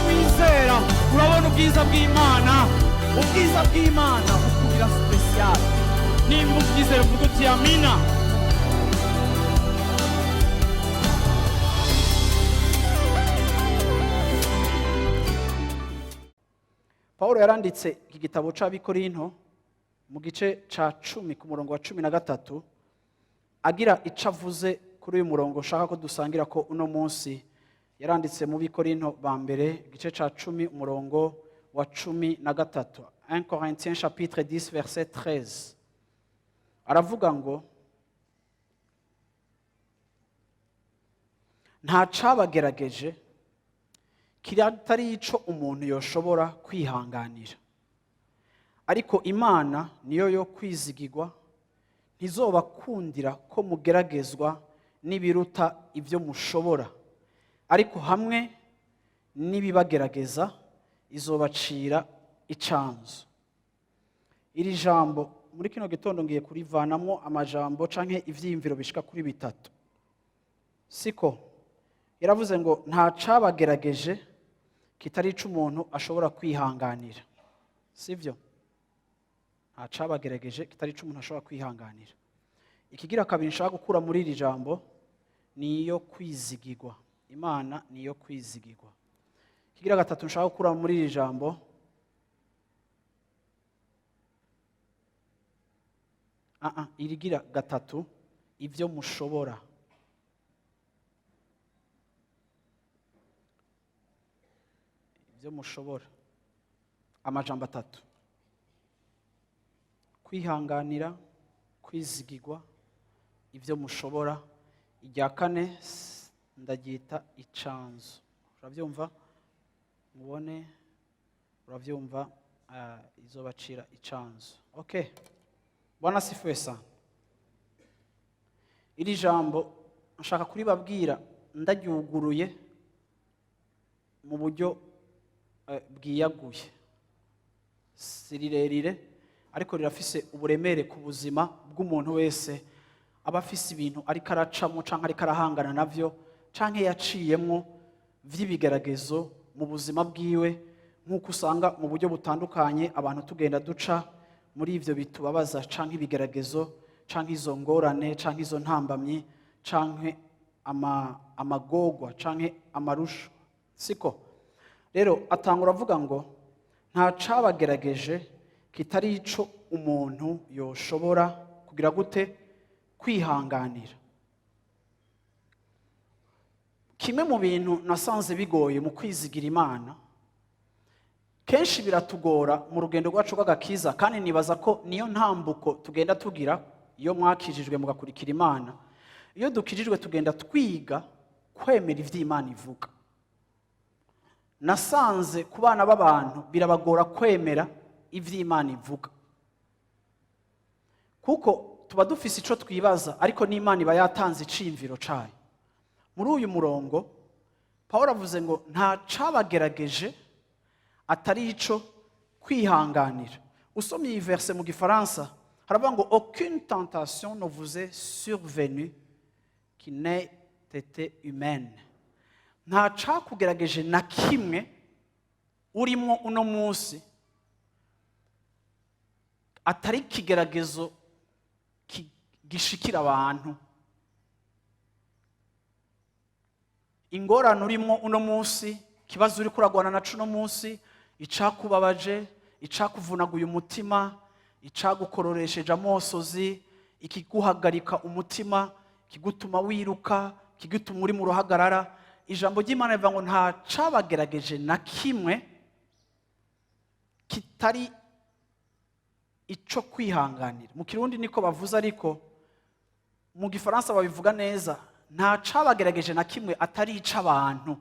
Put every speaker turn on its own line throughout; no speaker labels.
Wizera urabona ubwiza bw'Imana, ubwiza bw'Imana bukugira special. Nimba ubyizera uvuga uti amina. Pawulo yaranditse iki gitabo c'Abikorinto mu gice ca 10 ku murongo wa 13 agira ico avuze kuri uyu murongo ushaka ko dusangira ko uno munsi. Yaranditse mu Bikorinto ba mbere igice ca 10 umurongo wa 13. 1 Corinthiens chapitre 10 verset 13. Aravuga ngo nta cabagerageje kiratari ico umuntu yoshobora kwihanganira, ariko Imana niyo yo kwizigirwa, ntizobakundira ko mugeragezwa n'ibiruta ibyo mushobora, ariko hamwe n'ibibagerageza izobacira icanzu. Iri jambo muri kino gitondo ngiye kurivanamwo amajambo canke ivyiyumviro bishika kuri bitatu. Siko yaravuze ngo nta cabagerageje kitari ico umuntu ashobora kwihanganira, sivyo? Nta cabagerageje kitari ico umuntu ashobora kwihanganira. Ikigira kabiri nshaka gukura muri iri jambo niyo kwizigirwa. Imana niyo kwizigirwa. Ikigira gatatu nshaka gukura muri iri jambo irigira gatatu, ivyo mushobora. Ivyo mushobora. Amajambo atatu: kwihanganira, kwizigirwa, ivyo mushobora. Irya kane ndagyita icanzu. Uravyumva? Mubone uravyumva, izobacira icanzu. Okay. Bwana sifiwe sana. Iri jambo nshaka kuribabwira ndaryuguruye mu buryo bwiyaguye. Si rirerire ariko rirafise uburemere ku buzima bw'umuntu wese aba afise ibintu ariko aracamo canke ariko arahangana navyo canke yaciyemwo vy'ibigeragezo mu buzima bwiwe, nk'uko usanga mu buryo butandukanye abantu tugenda duca muri ivyo bitubabaza canke ibigeragezo canke izo ngorane canke izo ntambamyi canke amagogwa canke amarusho. Siko rero atangura avuga ngo nta cabagerageje kitari ico umuntu yoshobora kugira gute? Kwihanganira. Kimwe mu bintu nasanze bigoye mu kwizigira Imana, kenshi biratugora mu rugendo rwacu rw'agakiza, kandi nibaza ko niyo ntambuko tugenda tugira iyo mwakijijwe mugakurikira Imana. Iyo dukijijwe tugenda twiga kwemera ivy'Imana ivuga. Nasanze ku bana b'abantu birabagora kwemera ivy'Imana ivuga, kuko tuba dufise ico twibaza ariko n'Imana iba yatanze iciyumviro cayo. Muri uyu murongo Pawulo avuze ngo nta cabagerageje atari ico kwihanganira. Usomye iyi verse mu Gifaransa haravuga ngo aucune tentation ne vous est survenue qui n'ait été humaine. Nta cakugerageje na kimwe urimo uno munsi atari ikigeragezo gishikira abantu. Ingorane urimo uno munsi, kibazo uri kuragwana naco uno munsi, icakubabaje, icakuvunaguye umutima, icagukororesheje amosozi, ikiguhagarika umutima, kigutuma wiruka, kigutuma uri mu ruhagarara. Ijambo ry'Imana rivuga ngo nta cabagerageje na kimwe kitari ico kwihanganira. Mu Kirundi niko bavuze, ariko mu Gifaransa babivuga neza, nta cabagerageje na kimwe atari ic'abantu.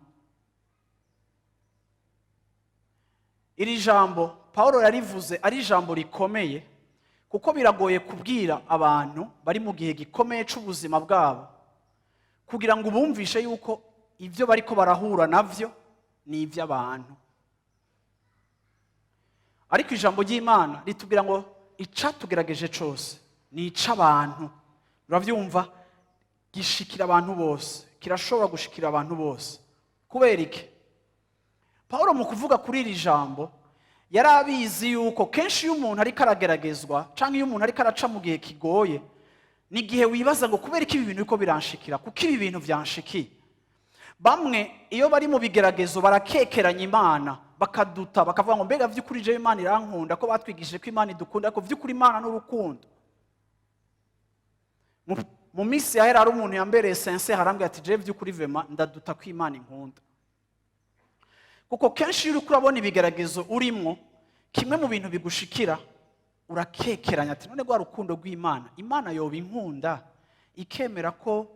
Iri jambo Pawulo yarivuze ari ijambo rikomeye, kuko biragoye kubwira abantu bari mu gihe gikomeye c'ubuzima bwabo kugira ngo bumvishe yuko ivyo bariko barahura navyo ni ivy'abantu. Ariko ijambo ry'Imana ritubwira ngo icatugerageje cose ni ic'abantu. Uravyumva? gishikira abantu bose, kirashobora gushikira abantu bose. Kubera iki? Pawulo mu kuvuga kuri iri jambo yari abizi yuko kenshi iyo umuntu ariko arageragezwa cyangwa iyo umuntu ariko araca mu gihe kigoye, ni igihe wibaza ngo kubera iki ibi bintu biko biranshikira, kuko ibi bintu byanshikiye. Bamwe iyo bari mu bigeragezo barakekeranya Imana, bakaduta, bakavuga ngo mbega vy'ukuri je Imana irankunda, ko batwigishije ko Imana idukunda, ko vy'ukuri Imana n'urukundo. Mu minsi yahera hari umuntu yambereye sense harambwira ati je vy'ukuri vema ndaduta ko Imana inkunda. Kuko kenshi iyo uriko urabona ibigeragezo urimo, kimwe mu bintu bigushikira urakekeranya ati none rwa rukundo rw'Imana, Imana yoba inkunda ikemera ko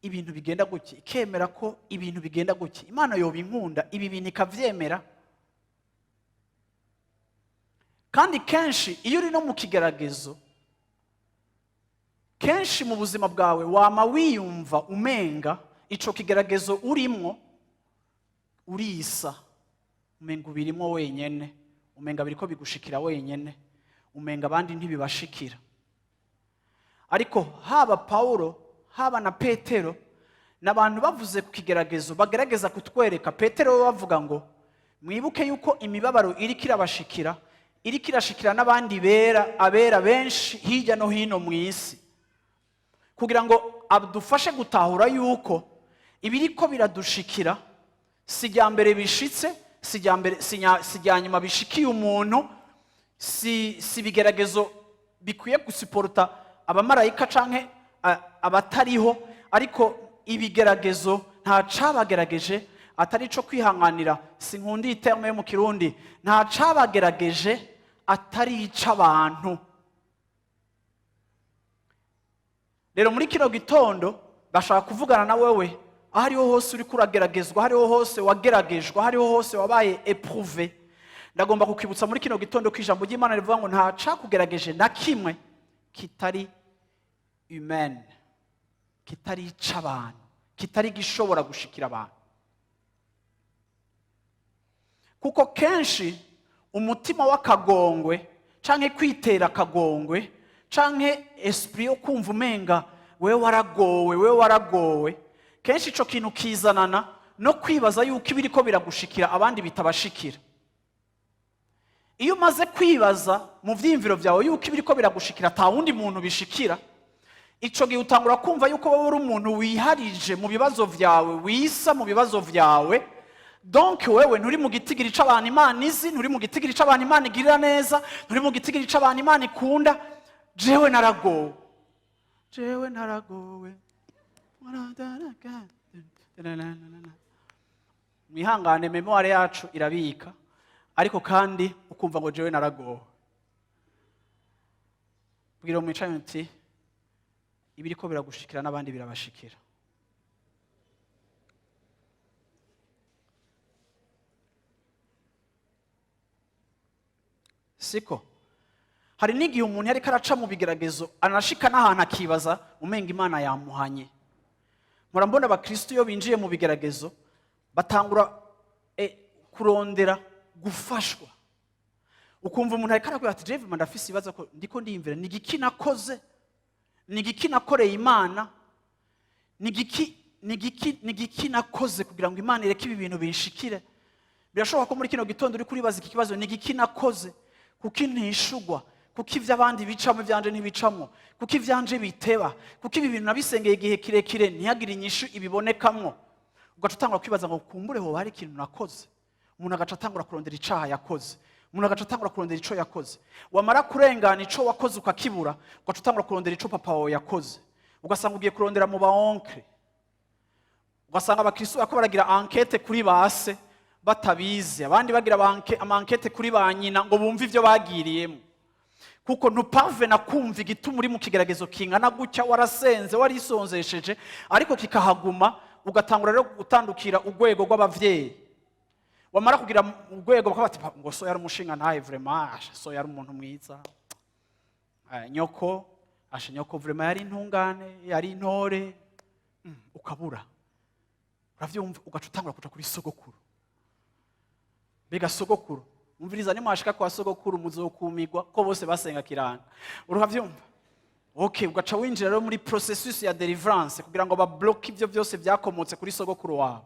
ibintu bigenda gutya, ikemera ko ibintu bigenda gutya, Imana yoba inkunda ibi bintu ikavyemera. Kandi kenshi iyo uri no mu kigeragezo, kenshi mu buzima bwawe wama wiyumva umenga ico kigeragezo urimo urisa, umenga ubirimo wenyene, umenga biriko bigushikira wenyene, umenga abandi ntibibashikira. Ariko haba Paulo haba na Petero n'abantu bavuze ku kigeragezo bagerageza kutwereka. Petero we bavuga ngo mwibuke yuko imibabaro iriko irabashikira, iriko irashikira n'abandi abera benshi hirya no hino mu isi, kugira ngo adufashe gutahura yuko ibiriko biradushikira si rya mbere bishitse, si rya nyuma bishikiye umuntu, si bigeragezo bikwiye gusiporta abamarayika canke abatariho, ariko ibigeragezo nta cabagerageje atari ico kwihanganira. Sinkunda iyi terme yo mu Kirundi, nta cabagerageje atari ic'abantu. Rero muri kino gitondo bashaka kuvugana na wewe aho ariho hose uriko urageragezwa, aho ariho hose wageragejwe, aho ariho hose wabaye éprouvé. Ndagomba kukibutsa muri kino gitondo ko ijambo ry'Imana rivuga ngo nta cakugerageje na kimwe kitari humaine, kitari ic'abantu, kitari gishobora gushikira abantu. Kuko kenshi umutima w'akagongwe canke kwitera akagongwe canke esprit yo kumva umenga wewe waragowe, kenshi ico kintu kizanana no kwibaza yuko ibiriko biragushikira abandi bitabashikira. Iyo umaze kwibaza mu vyiyumviro vyawe yuko ibiriko biragushikira ata wundi muntu bishikira, ico gihe utangura kumva yuko wowe uri umuntu wiharije mu bibazo vyawe, wisa mu bibazo vyawe. Donc wewe nturi mu gitigiri c'abantu Imana izi, nturi mu gitigiri c'abantu Imana igirira neza, nturi mu gitigiri c'abantu Imana ikunda. Jewe naragowe. Mwihangane, memoire yacu irabika, ariko kandi ukumva ngo jewe naragowe. Bwira umwicanyi uti ibiriko biragushikira n'abandi birabashikira. Siko hari n'igihe umuntu yariko araca mu bigeragezo anashika n'ahantu akibaza umenga Imana yamuhanye. Murambona abakristo iyo binjiye mu bigeragezo batangura kurondera gufashwa. Ukumva umuntu ariko arakubwira ati Jeff ndafise ibibazo ko ndiko ndiyumvira ni igiki nakoze, ni igiki nakoreye Imana, ni igiki nakoze kugira ngo Imana ireke ibi bintu binshikire. Birashoboka ko muri kino gitondo uri kuribaza iki kibazo, ni igiki nakoze kuko intishugwa, kuko ivy'abandi bicamo ivyanje ntibicamo, kuko ivyanje biteba, kuko ibi bintu nabisengeye igihe kirekire ntihagire inyishu ibibonekamwo. Ugaca utangura kwibaza ngo kumbure ho hari ikintu nakoze. Umuntu agaca atangura kurondera icaha yakoze, umuntu agaca atangura kurondera ico yakoze. Wamara kurengana ico wakoze ukakibura, ugaca utangura kurondera ico papa wawe yakoze. Ugasanga ugiye kurondera mu baonkle, ugasanga abakristo bako baragira enquête kuri base batabizi, abandi bagira amankete kuri ba nyina ngo bumve ivyo bagiriyemo. Kuko ntupave na kumva igituma uri mu kigeragezo kingana gutya, warasenze warisonzesheje, ariko kikahaguma, ugatangura rero gutandukira urwego rw'abavyeyi. Wamara kugira urwego bakabati ngo so yari umushinga ntaye vraiment, so yari umuntu mwiza, nyoko vraiment yari intungane, yari intore, ukabura. Uravyumva, ugaca utangura kuja kuri sogokuru. Bega sogokuru, umviriza ni mwashika kwa sogokuru muzokumigwa ko bose basenga kiranga. Uravyumva? okay, ugaca winjira rero muri processus ya deliverance kugira ngo babloke ibyo byose byakomotse kuri sogokuru wawe,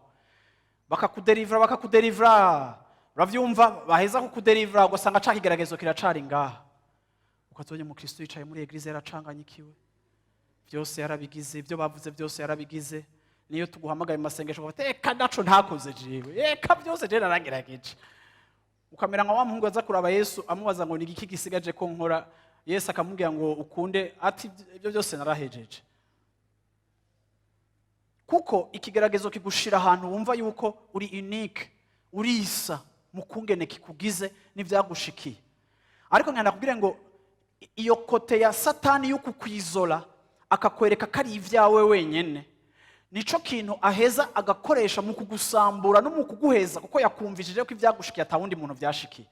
bakakuderivra uravyumva, baheza kukuderivra ugasanga ca kigeragezo kiracari ngaha, ukazonye mu Kristo yicaye muri eglise yaracanganyikiwe, byose yarabigize, ibyo bavuze byose yarabigize, niyo tuguhamagaye mu masengesho ukavuga eka naco ntakoze jewe, eka byose je naragerageje, ukamera nka wa muhungu aza kuraba Yesu amubaza ngo ni iki gisigaje ko nkora, Yesu akamubwira ngo ukunde, ati ibyo byose narahejeje. Kuko ikigeragezo kigushira ahantu wumva yuko uri unique, urisa mukungene kikugize n'ivyagushikiye. Ariko nkana kubwire ngo iyo kote ya Satani yo kukwizola akakwereka kari ivyawe wenyene, nico kintu aheza agakoresha mu kugusambura no mu kuguheza, kuko yakumvishije ko ivyagushikiye atawundi muntu vyashikiye.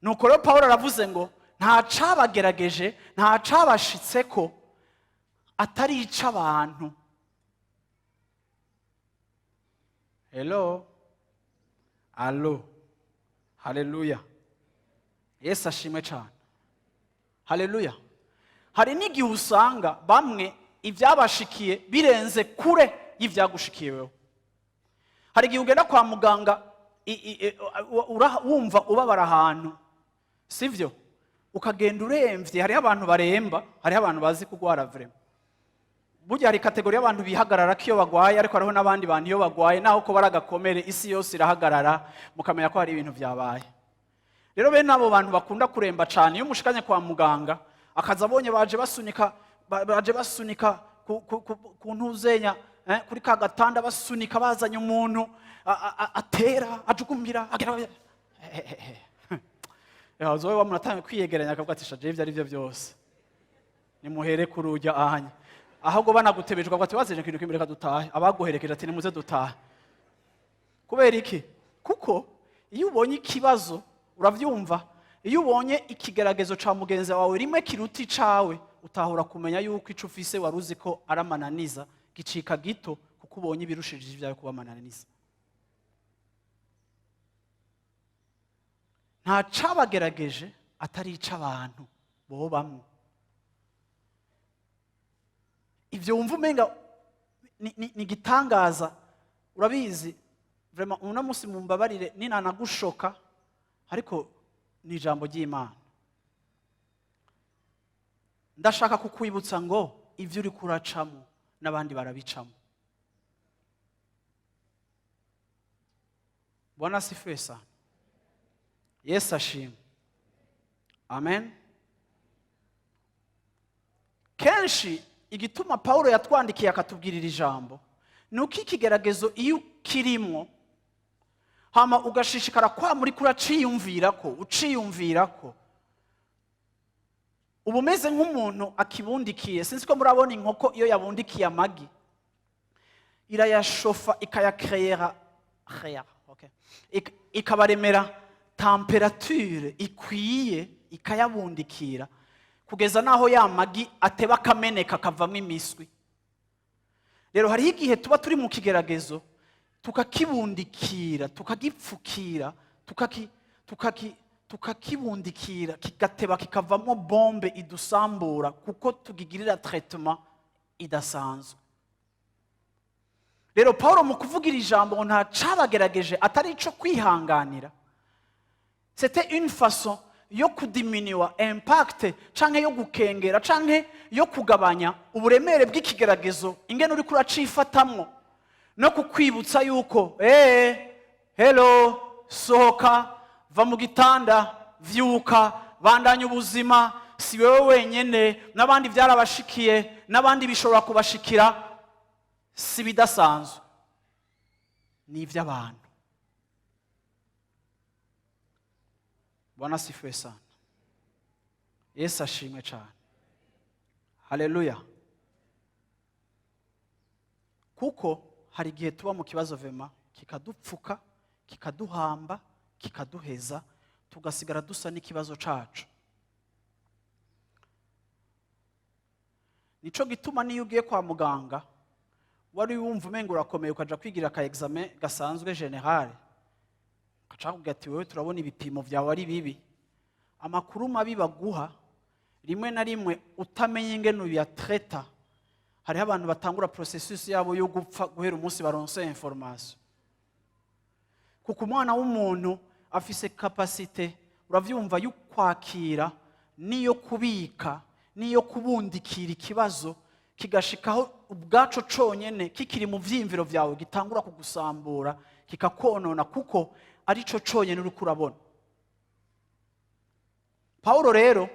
Nuko rero Pawulo aravuze ngo nta cabagerageje, nta cabashitseko atari ic'abantu. Hello, allo, haleluya, Yesu ashimwe cyane, haleluya. Hari n'igihe usanga bamwe ivyabashikiye birenze kure y'ivyagushikiye wewe. Hari igihe ugenda kwa muganga wumva ubabara ahantu, sivyo, ukagenda uremvye. Hariho abantu baremba, hariho abantu bazi kugwara vrema. Burya hari kategori y'abantu bihagarara ko iyo bagwaye, ariko hariho n'abandi bantu iyo bagwaye naho ko baragakomere isi yose irahagarara, mukamenya ko hari ibintu vyabaye. Rero bene abo bantu bakunda kuremba cyane, iyo mushikanye kwa muganga akaza abonye baje basunika ku ntuzenya, kuri ka gatanda basunika, bazanye umuntu atera ajugumira agera zoe wamunatanga kwiyegeranya akavuga ati shaje ivyo ari byo byose nimuhere kurujya ahanye, ahubwo banagutebeje ukavuga ati wazeje kintu kimbere kadutahe, abaguherekeje ati nimuze dutahe. Kubera iki? Kuko iyo ubonye ikibazo uravyumva, iyo ubonye ikigeragezo ca mugenzi wawe rimwe kiruti icawe, utahura kumenya yuko ico ufise waruzi ko aramananiza gicika gito, kuko ubonye ibirushije ivyawe kuba mananiza. Nta cabagerageje atari ic'abantu bo bamwe. Ivyo wumva umenga ni gitangaza, urabizi vraiment uno musi mumbabarire ninanagushoka, ariko ni ijambo ry'Imana. Ndashaka kukwibutsa ngo ivyo uri kuracamo n'abandi barabicamo. Bwana asifiwe sana. Yesu ashimwe. Amen. Kenshi igituma Paulo yatwandikiye akatubwirira ijambo nuko ikigeragezo iyo kirimo hama ugashishikara kwa muri uciyumvirako ubu meze nk'umuntu akibundikiye. Sinzi ko murabona inkoko iyo yabundikiye amagi irayashofa ikayakreera ikabaremera temperature ikwiye, ikayabundikira kugeza naho ya magi ateba akameneka akavamo imiswi. Rero hariho igihe tuba turi mu kigeragezo tukakibundikira, tukagipfukira, tukakibundikira kigateba kikavamo bombe idusambura, kuko tugigirira traitement idasanzwe. Rero Paulo mu kuvugira ijambo nta cabagerageje atari ico kwihanganira. C'était une façon yo kudiminiwa impact canke yo gukengera canke yo kugabanya uburemere bw'ikigeragezo ingene uri kuracifatamwo, no kukwibutsa yuko hello, sohoka, va mu gitanda, vyuka, bandanya ubuzima, si wewe wenyene, n'abandi vyarabashikiye, n'abandi bishobora kubashikira, si bidasanzwe, ni ivy'abantu. Bwana asifiwe sana. Yesu ashimwe cyane. Haleluya. Kuko hari igihe tuba mu kibazo vema kikadupfuka, kikaduhamba, kikaduheza, tugasigara dusa n'ikibazo cacu. Nico gituma niyo ugiye kwa muganga wari wumva umenga urakomeye ukaja kwigira ka examen gasanzwe general, akacakubwira ati wewe turabona ibipimo vyawe ari bibi, amakuru mabi baguha rimwe na rimwe utamenye ingene uyatreta, hariho abantu batangura processus yabo yo gupfa guhera umunsi baronse information. Kuko umwana w'umuntu afise capacité, uravyumva, yo kwakira niyo kubika niyo kubundikira ikibazo kigashikaho ubwaco conyene kikiri mu vyimviro vyawe gitangura kugusambura kikakonona, kuko arico conyene uri kurabona. Paulo rero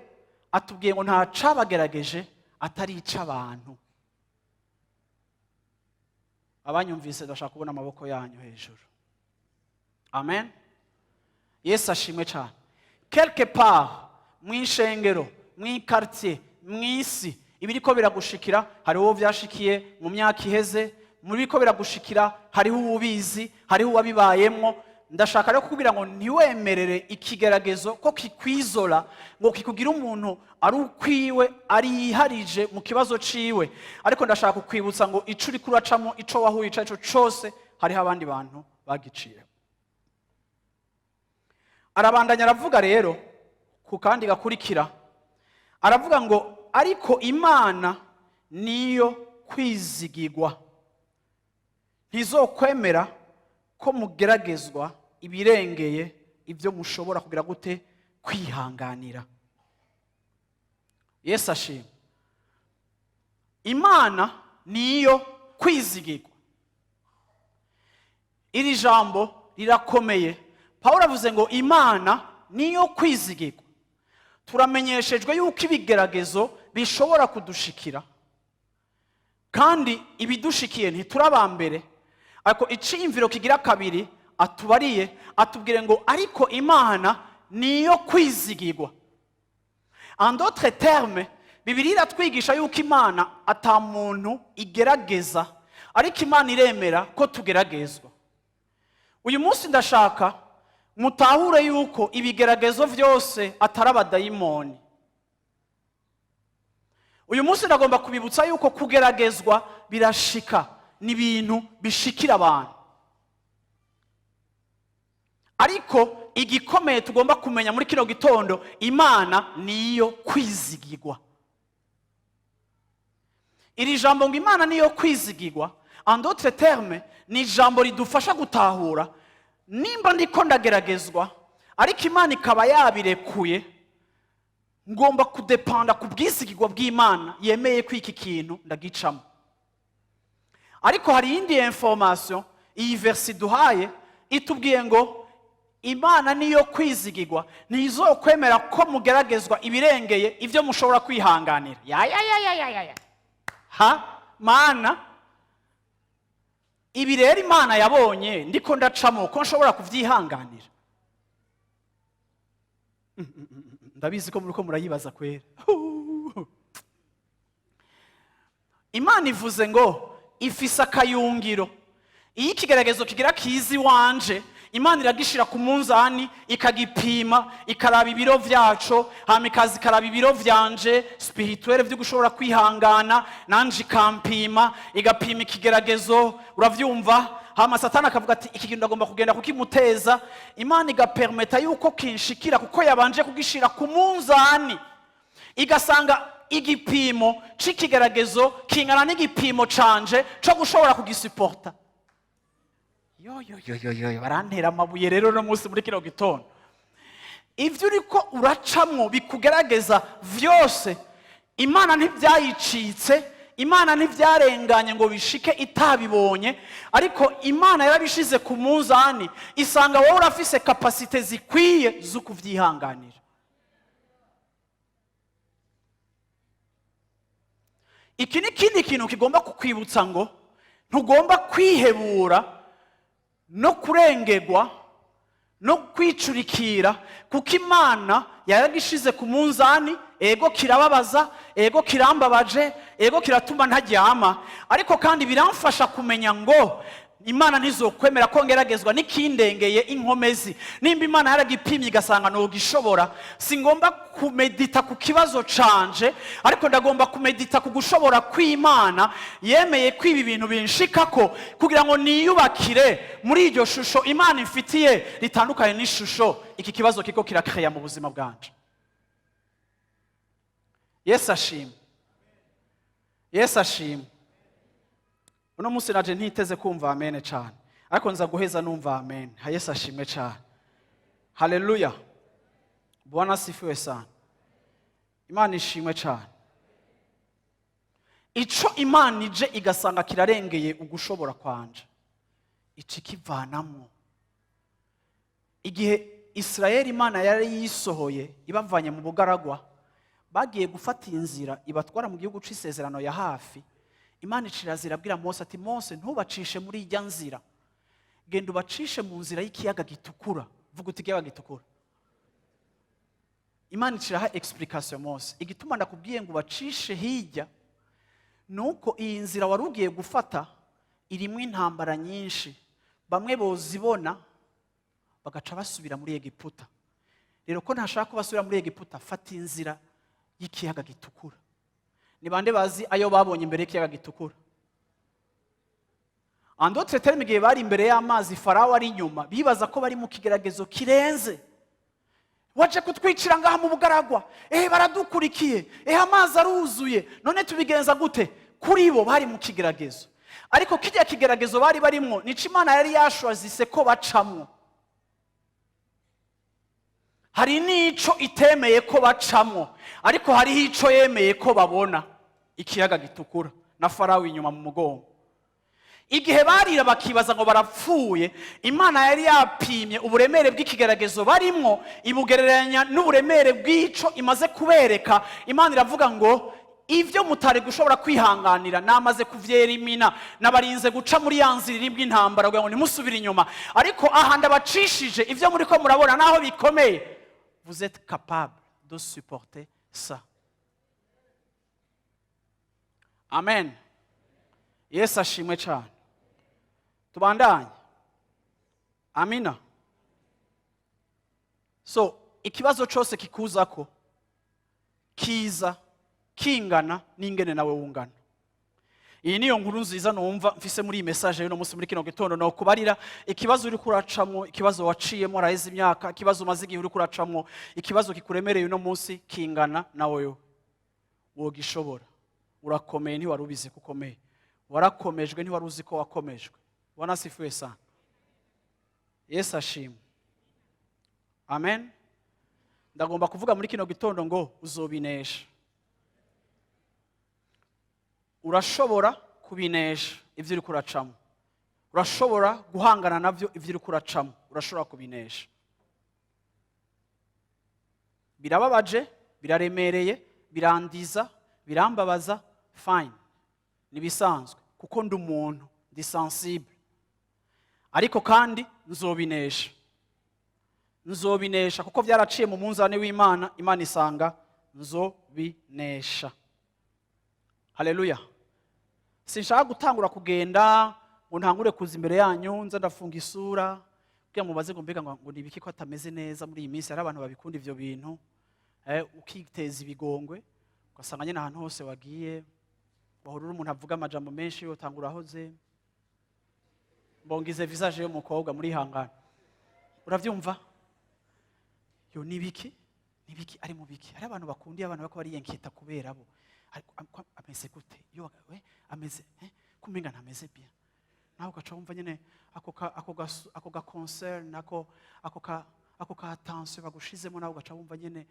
atubwiye ngo nta cabagerageje atari ic'abantu. Abanyumvise ndashaka kubona amaboko yanyu hejuru. Amen. Yesu ashimwe cyane. Quelque part mw'ishengero, mw'ikartier, mw'isi, ibiriko biragushikira, hariho vyashikiye mu myaka iheze, muriko biragushikira, hariho ubizi, hariho wabibayemwo. Ndashaka rero kukubwira ngo ntiwemerere ikigeragezo ko kikwizola, ngo kikugira umuntu ari ukwiwe, ari yiharije mu kibazo ciwe. Ariko ndashaka kukwibutsa ngo ico uri kuracamo, ico wahuye ico cose, hariho abandi bantu bagiciye. Arabandanya aravuga rero ku kandi gakurikira, aravuga ngo ariko Imana niyo kwizigirwa, ntizokwemera ko mugeragezwa ibirengeye ibyo mushobora kugira gute kwihanganira. Yesu ashimwe. Imana niyo kwizigirwa. Iri jambo rirakomeye. Paulo avuze ngo Imana niyo kwizigirwa. Turamenyeshejwe yuko ibigeragezo bishobora kudushikira, kandi ibidushikiye ntiturabambere. Ariko iciyumviro kigira kabiri atubariye, atubwire ngo ariko Imana niyo kwizigirwa. En d'autres termes, Bibiliya iratwigisha yuko Imana ata muntu igerageza, ariko Imana iremera ko tugeragezwa. Uyu munsi ndashaka mutahure yuko ibigeragezo vyose atari abadayimoni. Uyu munsi ndagomba kubibutsa yuko kugeragezwa birashika, ni ibintu bishikira abantu. Ariko igikomeye tugomba kumenya muri kino gitondo, Imana niyo kwizigirwa. Iri jambo ngo Imana niyo kwizigirwa, en d'autres termes, ni jambo ridufasha gutahura nimba ndiko ndageragezwa, ariko Imana ikaba yabirekuye, ngomba kudepanda ku bwizigirwa bw'Imana yemeye ko iki kintu ndagicamo. Ariko hari indi information iyi verse duhaye itubwiye ngo Imana niyo kwizigirwa, ntizokwemera ko mugeragezwa ibirengeye ibyo mushobora kwihanganira. Mana, ibi rero Imana yabonye ndiko ndacamo ko nshobora kuvyihanganira. Ndabizi ko muriko murayibaza kwera. Imana ivuze ngo ifise akayungiro. Iyo ikigeragezo kigira kizi wanje, Imana iragishira ku munzani, ikagipima, ikaraba ibiro vyaco, hama ikaraba ibiro vyanje spirituel vyo gushobora kwihangana, nanje ikampima, igapima ikigeragezo, uravyumva? Hama Satani akavuga ati iki kintu ndagomba kugenda kukimuteza. Imana igapermeta yuko kinshikira kuko yabanje kugishira ku munzani, igasanga igipimo c'ikigeragezo kingana n'igipimo canje co gushobora kugisuporta. Barantera amabuye rero no munsi muri kino gitondo. Ivyo uriko uracamwo bikugerageza vyose, Imana ntivyayicitse, Imana ntivyarenganye ngo bishike itabibonye, ariko Imana yarabishize ku munzani, isanga wowe urafise capacité zikwiye zo kuvyihanganira. Iki ni kindi kintu kigomba kukwibutsa ngo ntugomba kwihebura no kurengegwa no kwicurikira, kuko Imana yaragishize ku munzani. Ego kirababaza, ego kirambabaje, ego kiratuma ntaryama, ariko kandi biramfasha kumenya ngo Imana ntizokwemera ko ngeragezwa n'ikindengeye inkomezi. Nimba Imana yaragipimye igasanga ntugishobora, singomba kumedita ku kibazo canje, ariko ndagomba kumedita ku gushobora kw'Imana yemeye ko ibi bintu binshikako, kugira ngo niyubakire muri iryo shusho Imana imfitiye ritandukanye n'ishusho iki kibazo kiko kirakreya mu buzima bwanje. Yesu ashimwe. Yesu ashimwe. Uno munsi naje ntiteze kumva amen cyane, ariko nza guheza numva amen. Yesu ashimwe cyane. Haleluya. Bwana asifiwe sana. Imana ishimwe cyane. Ico Imana ije igasanga kirarengeye ugushobora kwanje, ici kivanamwo. Igihe Israeli Imana yari yisohoye ibavanye mu bugaragwa, bagiye gufata inzira ibatwara mu gihugu c'isezerano ya hafi. Imana icirazira abwira Mose ati, Mose ntubacishe muri ijya nzira, genda ubacishe mu nzira y'ikiyaga gitukura. Vuga uti ikiyaga gitukura. Imana iciraha explication Mose, igituma ndakubwiye ngo bacishe hirya nuko iyi nzira wari ugiye gufata irimo intambara nyinshi, bamwe bozibona bagaca basubira muri Egiputa. Rero ko ntashaka ko basubira muri Egiputa, fata inzira y'ikiyaga gitukura. Ni bande bazi ayo babonye imbere y'ikiyaga gitukura? Andotre terme, igihe bari imbere y'amazi, Farawo ari inyuma, bibaza ko bari mu kigeragezo kirenze. Waje kutwicira ngaha mu bugaragwa, baradukurikiye, amazi aruzuye, none tubigenza gute? Kuri bo bari mu kigeragezo, ariko kijya kigeragezo bari barimwo nico Imana yari yashwazise ko bacamwo. Hari nico itemeye ko bacamwo, ariko hariho ico yemeye ko babona, ikiyaga gitukura na Farawo inyuma mu mugongo. Igihe barira bakibaza ngo barapfuye, Imana yari yapimye uburemere bw'ikigeragezo barimwo, ibugereranya n'uburemere bw'ico imaze kubereka. Imana iravuga ngo ivyo mutari gushobora kwihanganira namaze kuvyerimina, nabarinze guca muri yanzira iribwa intambara kugira ngo nimusubire inyuma. Ariko aha ndabacishije ivyo muri ko murabona naho bikomeye, vous êtes capable de supporter ça. Amen. Yesu ashimwe cyane. Tubandanye. Amina. So, ikibazo cyose kikuzako kiza kingana n'ingene nawe wungana. Iyi niyo nkuru nziza numva mfise muri iyi message y'uno munsi muri kino gitondo, no kubarira ikibazo uri kuracamwo, ikibazo waciyemo araheze imyaka, ikibazo umaze igihe uri kuracamwo, ikibazo kikuremereye uno munsi kingana nawe wogishobora. Urakomeye ntiwari ubizi ko ukomeye, warakomejwe ntiwari uzi ko wakomejwe. Bwana asifiwe sana. Yesu ashimwe. Amen. Ndagomba kuvuga muri kino gitondo ngo uzobinesha. Urashobora kubinesha ivyo uri kuracamo, urashobora guhangana navyo ivyo uri kuracamo, urashobora kubinesha. Birababaje, biraremereye, birandiza, birambabaza, fine, nibisanzwe kuko ndi umuntu, ndi sensible. Ariko kandi nzobinesha. Nzobinesha kuko byaraciye mu munzane w'Imana, Imana isanga nzobinesha. Haleluya. Sinshaka gutangura kugenda ngo ntangure kuza imbere yanyu nza ndafunga isura kugira mubaze ngo mbega ngo nibiki ko atameze neza muri iyi minsi. Hari abantu babikunda ivyo bintu, ukiteza ibigongwe ugasanga nyine ahantu hose wagiye bahurura umuntu avuga amajambo menshi yotangura ahoze mbongize visage y'umukobwa muri hangana. Uravyumva? Yo nibiki ari mu biki. Hari abantu bakundiye abantu bako bari yenkita kubera bo. Ameze gute? Yo ameze kumenga ntameze bien. Naho ugaca wumva nyene ako ga concern ako ka attention bagushizemo, naho ugaca wumva nyene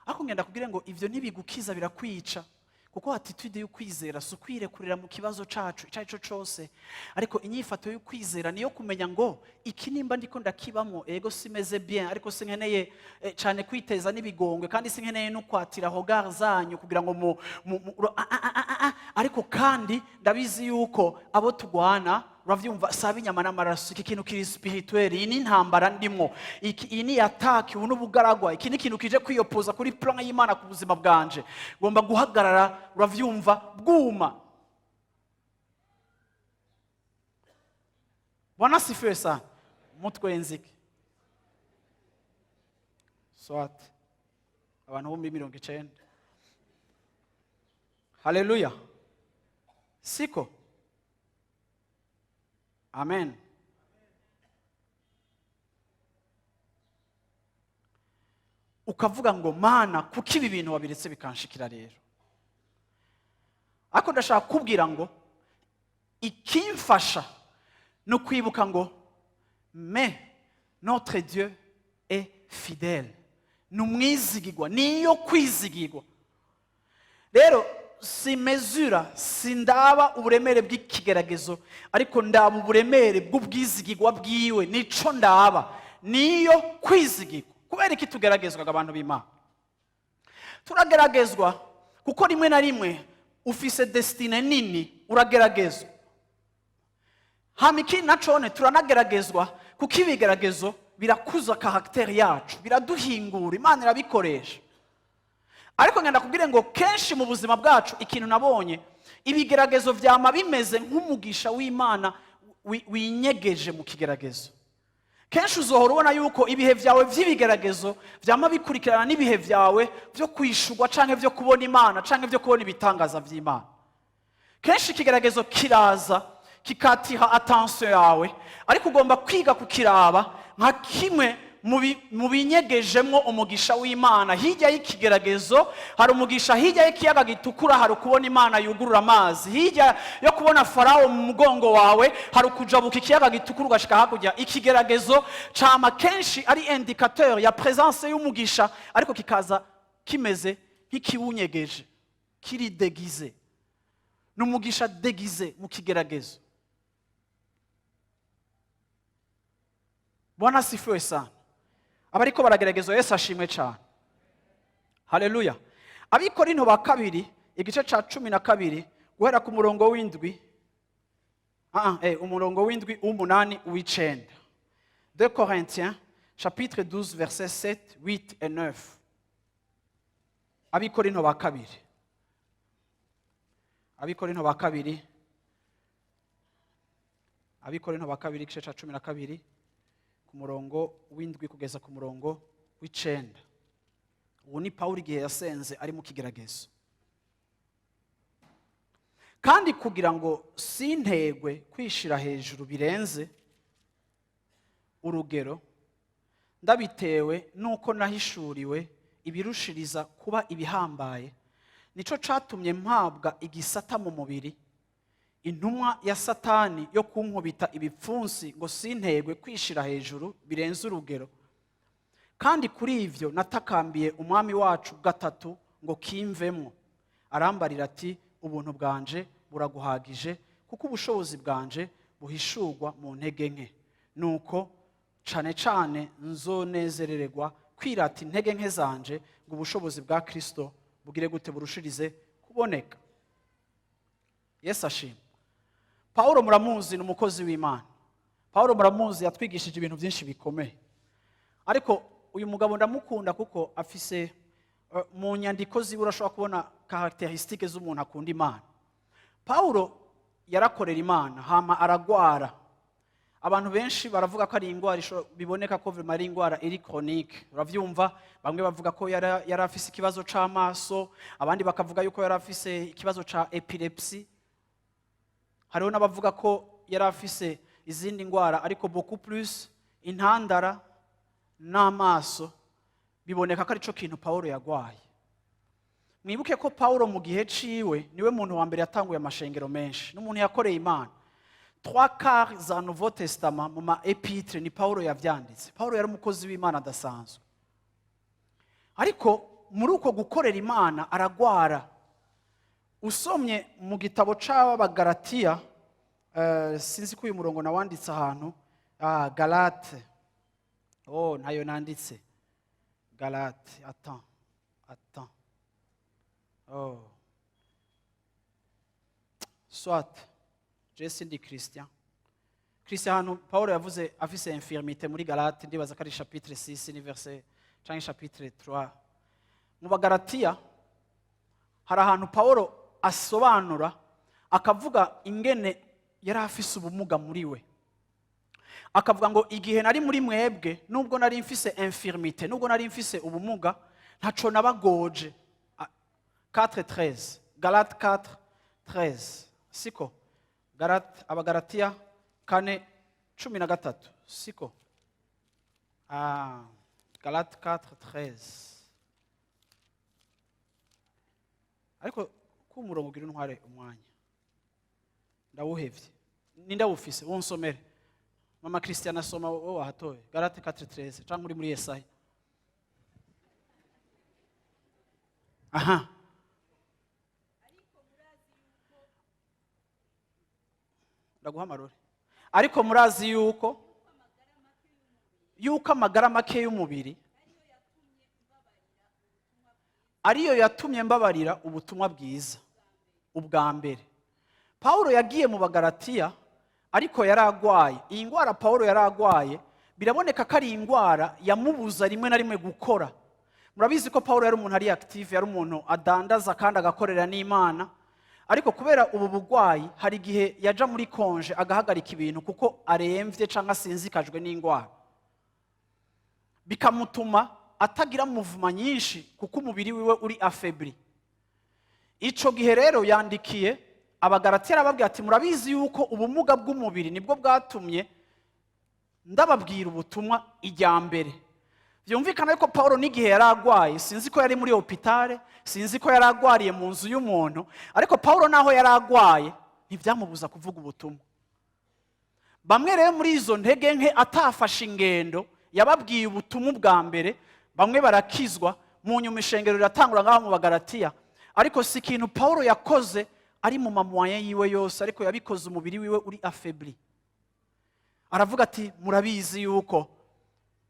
ako ngenda kugira ngo ivyo ntibigukiza birakwica. Kuko attitude yo kwizera si ukwirekurira mu kibazo cacu icyo cyose, ariko inyifato yo kwizera niyo kumenya ngo iki nimba ndiko ndakibamo, ego simeze bien, ariko sinkeneye cyane kwiteza n'ibigongwe, kandi sinkeneye no kwatira hogar zanyu kugira ngo ariko kandi ndabizi yuko abo tugwana, uravyumva, saba inyama n'amaraso. Iki kintu kiri spirituel, iyi ni intambara ndimo, iyi ni attack, ubu n'ubugaragwa, iki ni kintu kije kwiyopoza kuri plan y'Imana ku buzima bwanje. Ngomba guhagarara, uravyumva, bwuma. Bwana asifiwe sana. Mutwe nziki swat abantu bo 90. Haleluya. Siko. Amen. ukavuga ngo mana kuko ibi bintu wabiretse bikanshikira rero. Ariko ndashaka kubwira ngo ikimfasha no kwibuka ngo mais notre Dieu est fidèle. Numwizigirwa, niyo kwizigirwa. Rero sindaba uburemere bw'ikigeragezo, ariko ndaba uburemere bw'ubwizigirwa bwiwe. Nico ndaba, niyo kwizigirwa. Kubera iki tugeragezwaga abantu b'Imana? Turageragezwa kuko rimwe na rimwe ufise destine nini, urageragezwa. Hamiki nacone turanageragezwa kuko ibigeragezo birakuza karakteri yacu, biraduhingura, Imana irabikoresha. Ariko ngenda kubwire ngo kenshi mu buzima bwacu ikintu nabonye, ibigeragezo vyama bimeze nk'umugisha w'Imana winyegeje mu kigeragezo. Kenshi uzohora ubona yuko ibihe vyawe vy'ibigeragezo vyama bikurikirana n'ibihe vyawe vyo kwishurwa canke vyo kubona Imana canke vyo kubona ibitangaza vy'Imana. Kenshi ikigeragezo kiraza kikatiha attention yawe, ariko ugomba kwiga kukiraba nka kimwe mu binyegejemwo umugisha w'Imana. Hirya y'ikigeragezo hari umugisha, hirya y'ikiyaga gitukura hari kubona Imana yugurura amazi, hirya yo kubona Farao mu mugongo wawe hari kujabuka ikiyaga gitukura ugashika hakurya. Ikigeragezo cama kenshi ari indicateur ya presence y'umugisha, ariko kikaza kimeze nk'ikiwunyegeje, kiri degize. N'umugisha degize mu kigeragezo. Bwana sifiwe sana. Abariko barageragezwa Yesu ashimwe cyane. Haleluya. Abikorinto ba kabiri igice ca 12 guhera ku murongo w'indwi, umurongo w'indwi umunani uw'icenda. 2 Corinthiens chapitre 12 versets 7, 8 et 9. Abikorinto ba kabiri. Abikorinto ba kabiri. Abikorinto ba kabiri igice ca 12 ku murongo w'indwi kugeza ku murongo w'icenda. Ubu ni Pawulo igihe yasenze ari mu kigeragezo. Kandi kugira ngo sintegwe kwishira hejuru birenze urugero, ndabitewe nuko nahishuriwe ibirushiriza kuba ibihambaye, nico catumye mpabwa igisata mu mubiri, intumwa ya Satani yo kunkubita ibipfunsi ngo sintegwe kwishira hejuru birenze urugero. Kandi kuri ivyo natakambiye umwami wacu gatatu ngo kimvemwo. Arambarira ati ubuntu bwanje buraguhagije, kuko ubushobozi bwanje buhishurwa mu ntege nke. Nuko cane cane nzonezerererwa kwirata intege nke zanje, ngo ubushobozi bwa Kristo bugire gute burushirize kuboneka. Yesu ashimwe. Paulo muramuzi ni umukozi w'Imana. Paulo muramuzi yatwigishije ibintu byinshi bikomeye. Ariko uyu mugabo ndamukunda kuko afise mu nyandiko ziwe urashobora kubona characteristiques z'umuntu akunda Imana. Paulo yarakorera Imana hama aragwara. Abantu benshi baravuga ko ari ingwara biboneka ko ari ingwara iri chronique. Uravyumva, bamwe bavuga ko yari afise ikibazo c'amaso, abandi bakavuga yuko yari afise ikibazo ca epilepsy. Hariho n'abavuga ko yari afise izindi ngwara, ariko beaucoup plus intandara n'amaso biboneka ko ari cyo kintu Paulo yagwaye. Mwibuke ko Paulo mu gihe ciwe niwe muntu wa mbere yatanguye amashengero menshi, n'umuntu yakoreye Imana. 3/4 za Nouveau Testament mu ma epitre ni Paulo yavyanditse. Paulo yari umukozi w'Imana adasanzwe. Ariko muri uko gukorera Imana aragwara. Usomye mu gitabo c'Abagalatiya, sinzi ko uyu murongo nawanditse ahantu, Galate. Nayo nanditse. Galate, attends. Soit, je ndi Christian. Christian hano, Paulo yavuze afise infirmité muri Galate, ndibaza ko ari chapitre 6 ni verset canke chapitre 3. Mu Bagalatiya hari ahantu Paulo asobanura akavuga ingene yari afise ubumuga muri we. Akavuga ngo igihe nari muri mwebwe, nubwo nari mfise infirmité, nubwo nari mfise ubumuga, ntaco nabagoje. 4:13, Galate 4:13, siko? Abagalatiya 4:13, siko? Galate 4:13. ariko ku murongo ugira untware umwanya ndawuhevye nindawufise wonsomere mama Christian asoma wowe wahatoye Galate 4:13 canke uri muri Yesaya. Aha, ndaguha amarore. Ariko murazi yuko amagara make y'umubiri ariyo yatumye mbabarira ubutumwa bwiza ubwa mbere. Paulo yagiye mu Bagalatiya ariko yaragwaye. Iyi ngwara Paulo yaragwaye biraboneka ko ari ingwara yamubuza rimwe na rimwe gukora. Murabizi ko Paulo yari umuntu ari active, yari umuntu adandaza kandi agakorera n'Imana, ariko kubera ubu bugwayi hari igihe yaja muri konje agahagarika ibintu kuko aremvye canke asinzikajwe n'ingwara, bikamutuma atagira muvuma nyinshi kuko umubiri wiwe uri afebri. Ico gihe rero yandikiye Abagalatiya arababwira ati murabizi yuko ubumuga bw'umubiri nibwo bwatumye ndababwira ubutumwa ijya mbere. Vyumvikana yuko Paulo n'igihe yaragwaye, sinzi ko yari muri hopitale, sinzi ko yaragwariye mu nzu y'umuntu, ariko Paulo naho yaragwaye ntivyamubuza kuvuga ubutumwa. Bamwe rero muri izo ntege nke atafashe ingendo yababwiye ubutumwa bwa mbere, bamwe barakizwa, mu nyuma ishengero riratangura ngaho mu Bagalatiya, ariko si ikintu Paulo yakoze ari mu mamoyen yiwe yose, ariko yabikoze umubiri wiwe uri afebri. Aravuga ati murabizi yuko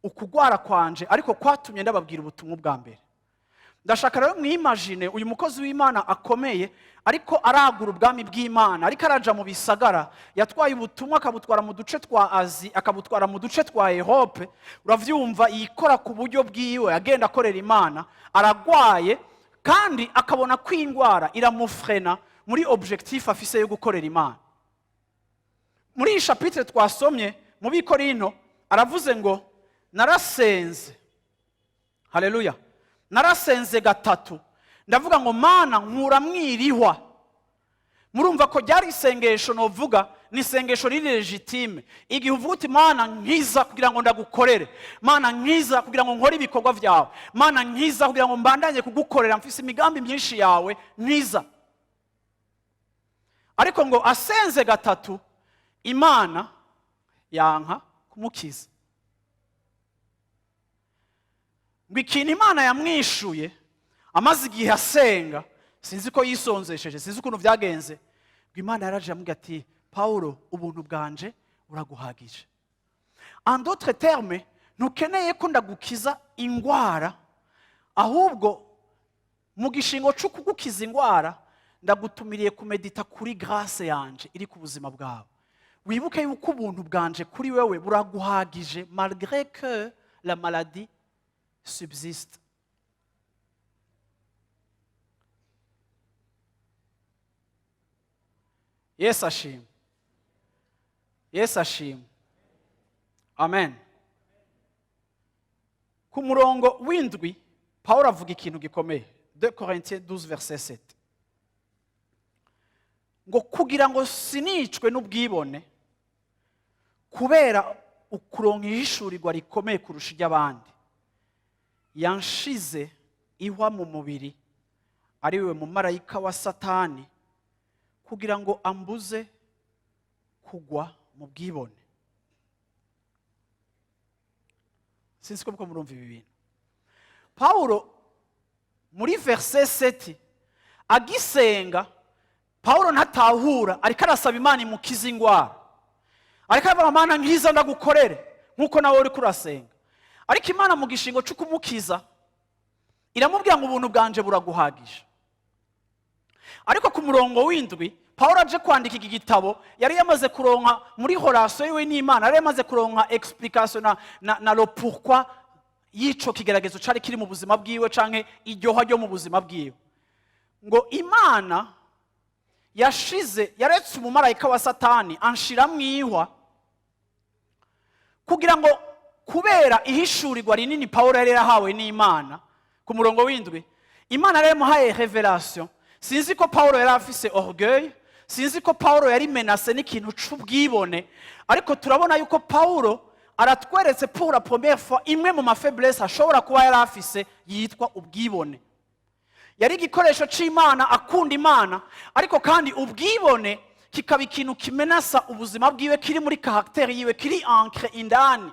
ukugwara kwanje ariko kwatumye ndababwira ubutumwa bwa mbere. Ndashaka rero mwimagine uyu mukozi w'Imana akomeye ariko aragura ubwami bw'Imana, ariko araja mu bisagara, yatwaye ubutumwa akabutwara mu duce twa Azi, akabutwara mu duce twa Europe. Uravyumva yikora ku buryo bwiwe, agenda akorera Imana, aragwaye kandi akabona ko ingwara iramufrena muri objectif afise yo gukorera Imana. Muri iyi chapitre twasomye mu Bikorinto aravuze ngo narasenze, haleluya, narasenze gatatu, ndavuga ngo Mana nkura mwirihwa. Murumva ko ryari isengesho novuga ni isengesho riri legitime. Igihe uvuga uti Mana nkiza kugira ngo ndagukorere, Mana nkiza kugira ngo nkore ibikorwa vyawe, Mana nkiza kugira ngo mbandanye kugukorera, mfise imigambi myinshi yawe, nkiza. Ariko ngo asenze gatatu Imana yanka kumukiza. Ngo ikintu Imana yamwishuye amaze igihe asenga, sinzi ko yisonzesheje, sinzi ukuntu vyagenze, ngo Imana yaraje amubwira ati Paulo ubuntu bwanje buraguhagije. En d'autres termes, ntukeneye ko ndagukiza ingwara, ahubwo mu gishingo cyo kugukiza ingwara ndagutumiriye kumedita kuri grâce yanje iri ku buzima bwawe. Wibuke yuko ubuntu bwanje kuri wewe buraguhagije malgré que la maladie subsiste. Yesu ashimwe. Yesu ashimwe. Amen. Ku murongo w'indwi Paulo avuga ikintu gikomeye. 2 Corinthiens 12 verset 7. Ngo kugira ngo sinicwe n'ubwibone kubera ukuronka ihishurirwa rikomeye kurusha iry'abandi, yanshize ihwa mu mubiri ariwe mu marayika wa Satani kugira ngo ambuze kugwa mu bwibone. Sinzi ko murumva ibi bintu. Paulo muri verset 7 agisenga, Paulo ntatahura, ariko arasaba Imana imukiza ingwara, ariko aravuga Mana nkiza ndagukorere nkuko nawe uri kurasenga. Ariko Imana mu gishingo cyo kumukiza iramubwira ngo ubuntu bwanje buraguhagije. Ariko ku murongo w'indwi Paulo aje kwandika iki gitabo yari yamaze kuronka muri relation yiwe n'Imana, yari yamaze kuronka explication na le pourquoi yico kigeragezo cari kiri mu buzima bwiwe canke iryoha ryo mu buzima bwiwe. Ngo Imana yashize yaretse umumarayika wa Satani anshira mwihwa kugira ngo kubera ihishurirwa rinini Paulo yari yarahawe n'Imana. Ku murongo w'indwi Imana yari yamuhaye revelation. Sinzi ko Paulo yari afise orgueil, sinzi ko Paulo yari menacé n'ikintu c'ubwibone, ariko turabona yuko Paulo aratweretse pour la première fois imwe mu mafaiblesse ashobora kuba yari afise yitwa ubwibone. yari igikoresho c'Imana, akunda Imana, ariko kandi ubwibone kikaba ikintu kimenasa ubuzima bwiwe, kiri muri karakteri yiwe, kiri ancre indani.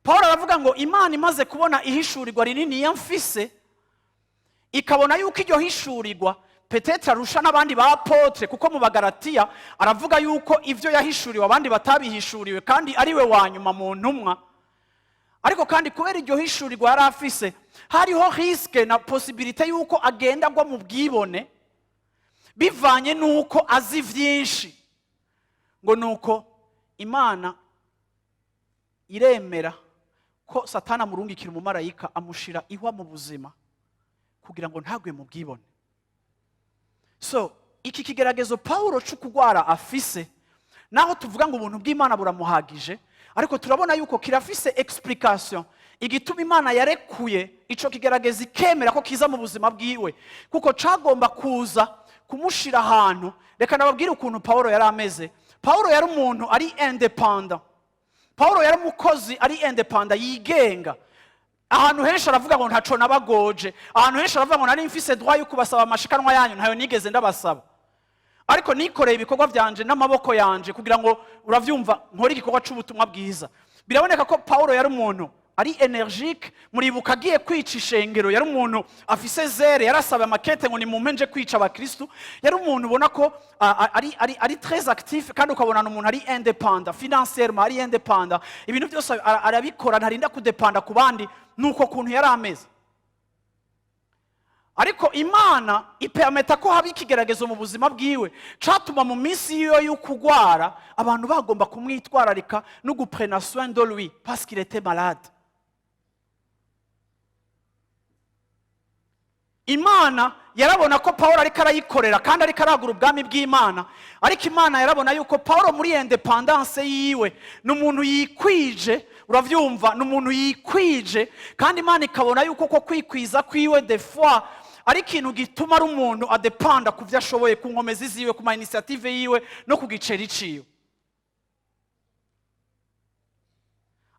Paulo aravuga ngo Imana imaze kubona ihishurirwa rinini yamfise, ikabona yuko iryo hishurirwa petetre arusha n'abandi ba apotre, kuko mu Bagalatiya aravuga yuko ivyo yahishuriwe abandi batabihishuriwe kandi ari we wa nyuma mu ntumwa. Ariko kandi kubera iryo hishurirwa yari afise, hariho risque na possibilité yuko agenda agwa mu bwibone bivanye nuko azi vyinshi. Ngo nuko Imana iremera ko Satana amurungikira umumarayika amushira ihwa mu buzima kugira ngo ntagwe mu bwibone. So iki kigeragezo Paulo cyo kugwara afise, naho tuvuga ngo ubuntu bw'Imana buramuhagije, ariko turabona yuko kirafise explication igituma Imana yarekuye ico kigerageza ikemera ko kiza mu buzima bwiwe, kuko cagomba kuza kumushira ahantu. Reka nababwire ukuntu Paulo yari ameze. Paulo yari umuntu ari independent. Paulo yari umukozi ari independent, yigenga. Ahantu henshi aravuga ngo ntaco nabagoje, ahantu henshi aravuga ngo nari mfise droit yo kubasaba amashikanwa yanyu, ntayo nigeze ndabasaba, ariko nikoreye ibikorwa vyanje n'amaboko yanje kugira ngo uravyumva nkora igikorwa c'ubutumwa bwiza. Biraboneka ko Paulo yari umuntu ari energique. Muribuka agiye kwica ishengero, yari umuntu afise zere, yarasaba makete ngo nimumpenje kwica abakristu. Yari umuntu ubona ko ari très actif, kandi ukabona umuntu ari independent financièrement, ari independent, ibintu byose arabikora, ntarinda kudependa ku bandi. Nuko kuntu yari ameze. Ariko Imana ipermeta ko haba ikigeragezo mu buzima bwiwe, catuma mu minsi yo y'ukugwara abantu bagomba kumwitwararika no guprena soin de lui parce qu'il était malade. Imana yarabona ko Paulo ariko arayikorera kandi ariko aragura ubwami bw'Imana, ariko Imana yarabona yuko Paulo muri independence yiwe n'umuntu yikwije, uravyumva, n'umuntu yikwije, kandi Imana ikabona yuko ko kwikwiza kwiwe des fois ari ikintu gituma ari umuntu adepanda ku vyo ashoboye, ku nkomezi ziwe, ku ma initiative yiwe no ku giceri ciwe.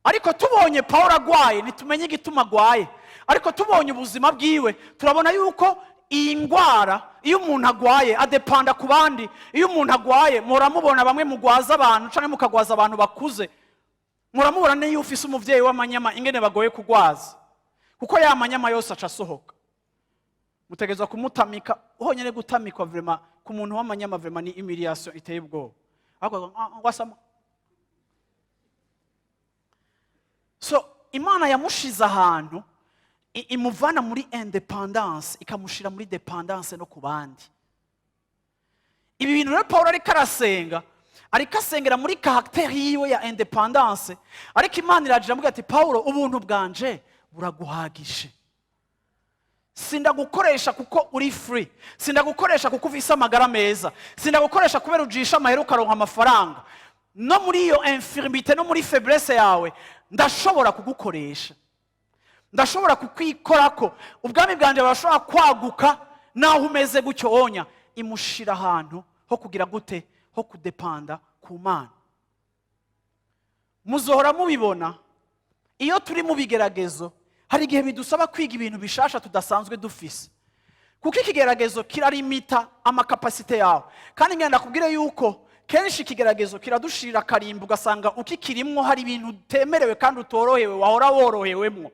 Ariko tubonye Paulo agwaye ntitumenye igituma agwaye, ariko tubonye ubuzima bwiwe turabona yuko iyi ngwara, iyo umuntu agwaye adepanda ku bandi. Iyo umuntu agwaye muramubona bamwe mugwaza abantu canke mukagwaza abantu bakuze, muramubona niyo ufise umuvyeyi w'amanyama ingene bagoye kugwaza, kuko ya manyama yose aca asohoka. Mutegezwa kumutamika, honyene gutamikwa vraiment ku muntu w'amanyama vraiment ni humiliation iteye ubwoba. Ahubwo wasama. So Imana yamushize ahantu imuvana muri independence ikamushira muri dependance no ku bandi. Ibi bintu rero Paulo ariko arasenga, ariko asengera muri karakteri yiwe ya independence, ariko Imana iragira amugira ati Paulo, ubuntu bwanje buraguhagishe. Sindagukoresha kuko uri free, sindagukoresha kuko ufise amagara meza, sindagukoresha kubera ujisha amahera ukaronka amafaranga. No muri iyo infirmité, no muri faiblesse yawe ndashobora kugukoresha, ndashobora kukwikorako. Ubwami bwanje barashobora kwaguka naho umeze gutyo. Onya imushira ahantu ho kugira gute, ho kudepanda ku Mana. Muzohora mubibona iyo turi mu bigeragezo, hari igihe bidusaba kwiga ibintu bishasha tudasanzwe dufise, kuko ikigeragezo kirarimita amakapasite yawe. Kandi ngenda kubwire yuko kenshi ikigeragezo kiradushirira karimba, ugasanga ukikirimwo hari ibintu utemerewe kandi utorohewe wahora worohewemwo.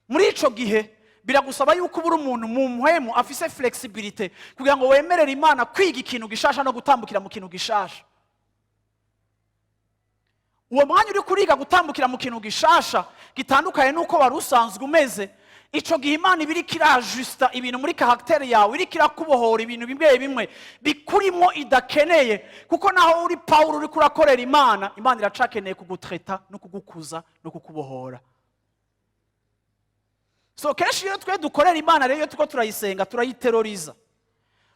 Muri ico gihe biragusaba yuko ubura umuntu mu mpwemu afise flexibility kugira ngo wemerere Imana kwiga ikintu gishasha no gutambukira mu kintu gishasha. Uwo mwanya uri kuriga gutambukira mu kintu gishasha gitandukanye nuko wari usanzwe umeze, ico gihe Imana ibiri kirajusta ibintu muri karakteri yawe, iri kirakubohora ibintu bimwe bimwe bikurimo idakeneye. Kuko naho uri Paulo uri kurakorera Imana, Imana iracakeneye kugutreta no kugukuza no kukubohora. So kenshi iyo twe dukorera Imana rero, iyo tuko turayisenga turayiteroriza,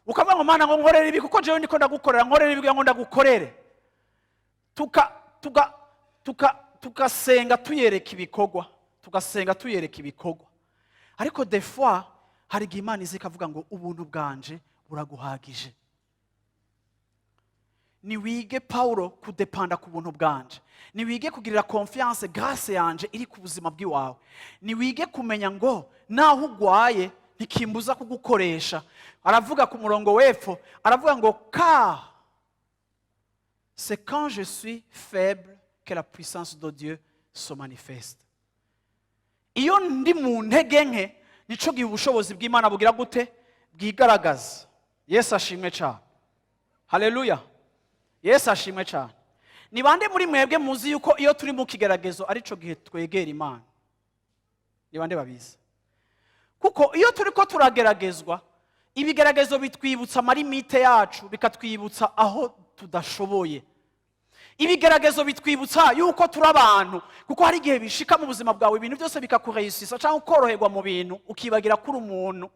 ukavuga ngo Mana ngo nkorere ibi kuko jewe ndiko ndagukorera, nkorere ibi ngo ndagukorere. Tugasenga tuyereka ibikorwa, tugasenga tuyereka ibikorwa. Ariko des fois hari igihe Imana iza ikavuga ngo ubuntu bwanje buraguhagije. Ni wige Paulo kudepanda ku buntu bwanje, ni wige kugirira confiance grâce yanje iri ku buzima bw'iwawe, ni wige kumenya ngo naho ugwaye ntikimbuza kugukoresha. Aravuga ku murongo w'epfo, aravuga ngo car c'est quand je suis faible que la puissance de Dieu se manifeste. Iyo ndi mu ntege nke nico gihe ubushobozi bw'Imana bugira gute? Bwigaragaza. Yesu ashimwe cyane. Haleluya. Yesu ashimwe cyane. Ni bande muri mwebwe muzi yuko iyo turi mu kigeragezo arico gihe twegera Imana? Ni bande babizi? Kuko iyo turi ko turageragezwa, ibigeragezo bitwibutsa amalimite yacu, bikatwibutsa aho tudashoboye. Ibigeragezo bitwibutsa yuko turi abantu, kuko hari igihe bishika mu buzima bwawe ibintu byose bikakureyisisa cyangwa ukoroherwa mu bintu ukibagira kuri umuntu.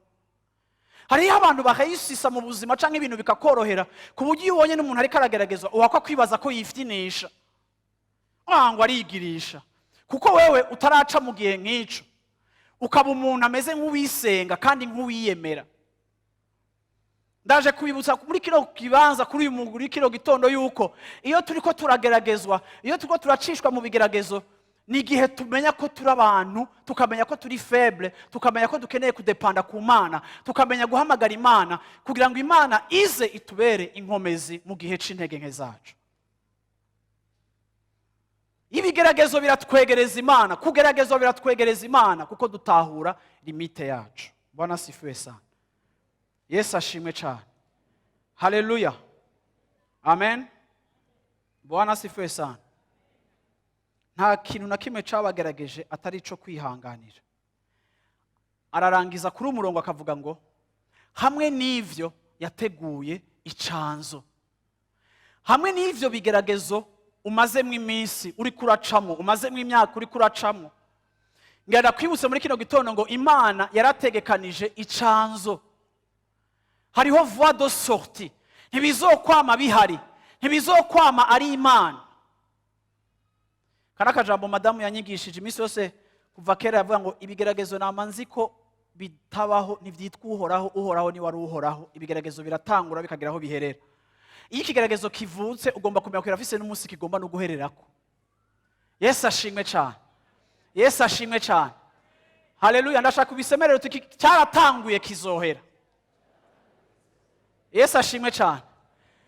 Hariho abantu bakayisisa mu buzima cyangwa ibintu bikakorohera ku buryo iyo ubonye n'umuntu ariko arageragezwa uwakwa kwibaza ko yifitinisha, ngo arigirisha, kuko wewe utaraca mu gihe nk'ico ukaba umuntu ameze nk'uwisenga kandi nk'uwiyemera. Ndaje kubibutsa muri kino kibanza kuri uyu muri kino gitondo yuko iyo turiko turageragezwa, iyo turiko turacishwa mu bigeragezo, ni igihe tumenya ko turi abantu, tukamenya ko turi faible, tukamenya ko dukeneye kudepanda ku Mana, tukamenya guhamagara Imana kugira ngo Imana ize itubere inkomezi mu gihe c'intege nke zacu. Ibigeragezo biratwegereza Imana, kugeragezwa biratwegereza Imana kuko dutahura limite yacu. Bwana sifiwe sana. Yesu ashimwe cyane. Haleluya. Amen. Bwana sifiwe sana. Nta kintu na kimwe cabagerageje atari ico kwihanganira. Ararangiza kuri umurongo akavuga ngo hamwe n'ivyo yateguye icanzo. Hamwe n'ivyo bigeragezo umazemwe iminsi uri kuracamo, umazemwe imyaka uri kuracamo, ngenda kwibutsa muri kino gitondo ngo Imana yarategekanije icanzo. Hariho voie de sortie. Ntibizokwama bihari, ntibizokwama ari Imana. Kana kajambo madamu yanyigishije iminsi yose kuva kera yavuga ngo ibigeragezo namanzi ko bitabaho, ntivyitwa uhoraho, uhoraho ni wari uhoraho. Ibigeragezo biratangura bikageraho biherera. Iyo ikigeragezo kivutse ugomba kumenya ko irafise n'umunsi kigomba no guhererako. Yesu ashimwe cyane. Yesu ashimwe cyane. Haleluya. Ndashaka kubisemerera tuki cyaratanguye kizohera. Yesu ashimwe cyane.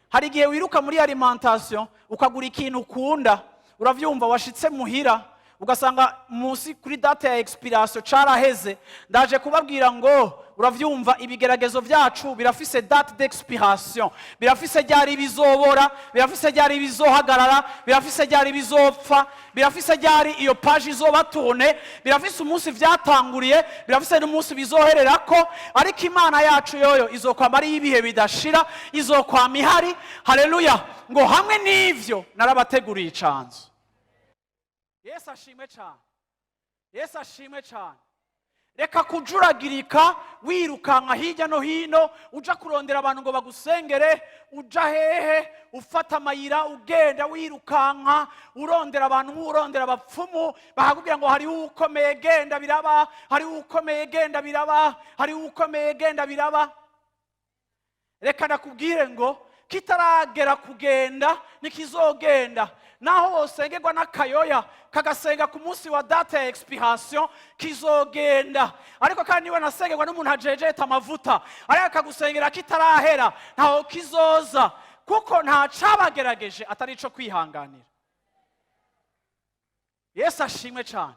Hari igihe wiruka muri alimentation ukagura ikintu ukunda, uravyumva washitse muhira ugasanga munsi kuri date ya expiration caraheze. Ndaje kubabwira ngo uravyumva ibigeragezo vyacu birafise date d'expiration, birafise ryari bizobora, birafise ryari bizohagarara, birafise ryari bizopfa, birafise ryari iyo page izoba tourne, birafise umunsi vyatanguriye, birafise n'umunsi bizohererako. Ariko Imana yacu yoyo izokwama ari ibihe bidashira, izokwama ihari. Haleluya. Ngo hamwe n'ivyo narabateguriye icanzo. Yesu ashimwe cyane. Yesu ashimwe cyane. Reka kujuragirika wirukanka hirya no hino uja kurondera abantu ngo bagusengere, uja hehe ufata amayira ugenda wirukanka urondera abantu nk'urondera abapfumu, bakakubwira ngo hari ukomeye genda biraba, hari ukomeye genda biraba, hari ukomeye genda biraba. Reka nakubwire ngo kitaragera kugenda nikizogenda. Naho wosengerwa n'akayoya kagasenga ku munsi wa date ya expiration kizogenda. Ariko kandi niwe nasengerwa n'umuntu ajejeta amavuta ariko akagusengera kitarahera ntaho kizoza, kuko nta cabagerageje atari ico kwihanganira. Yesu ashimwe cyane.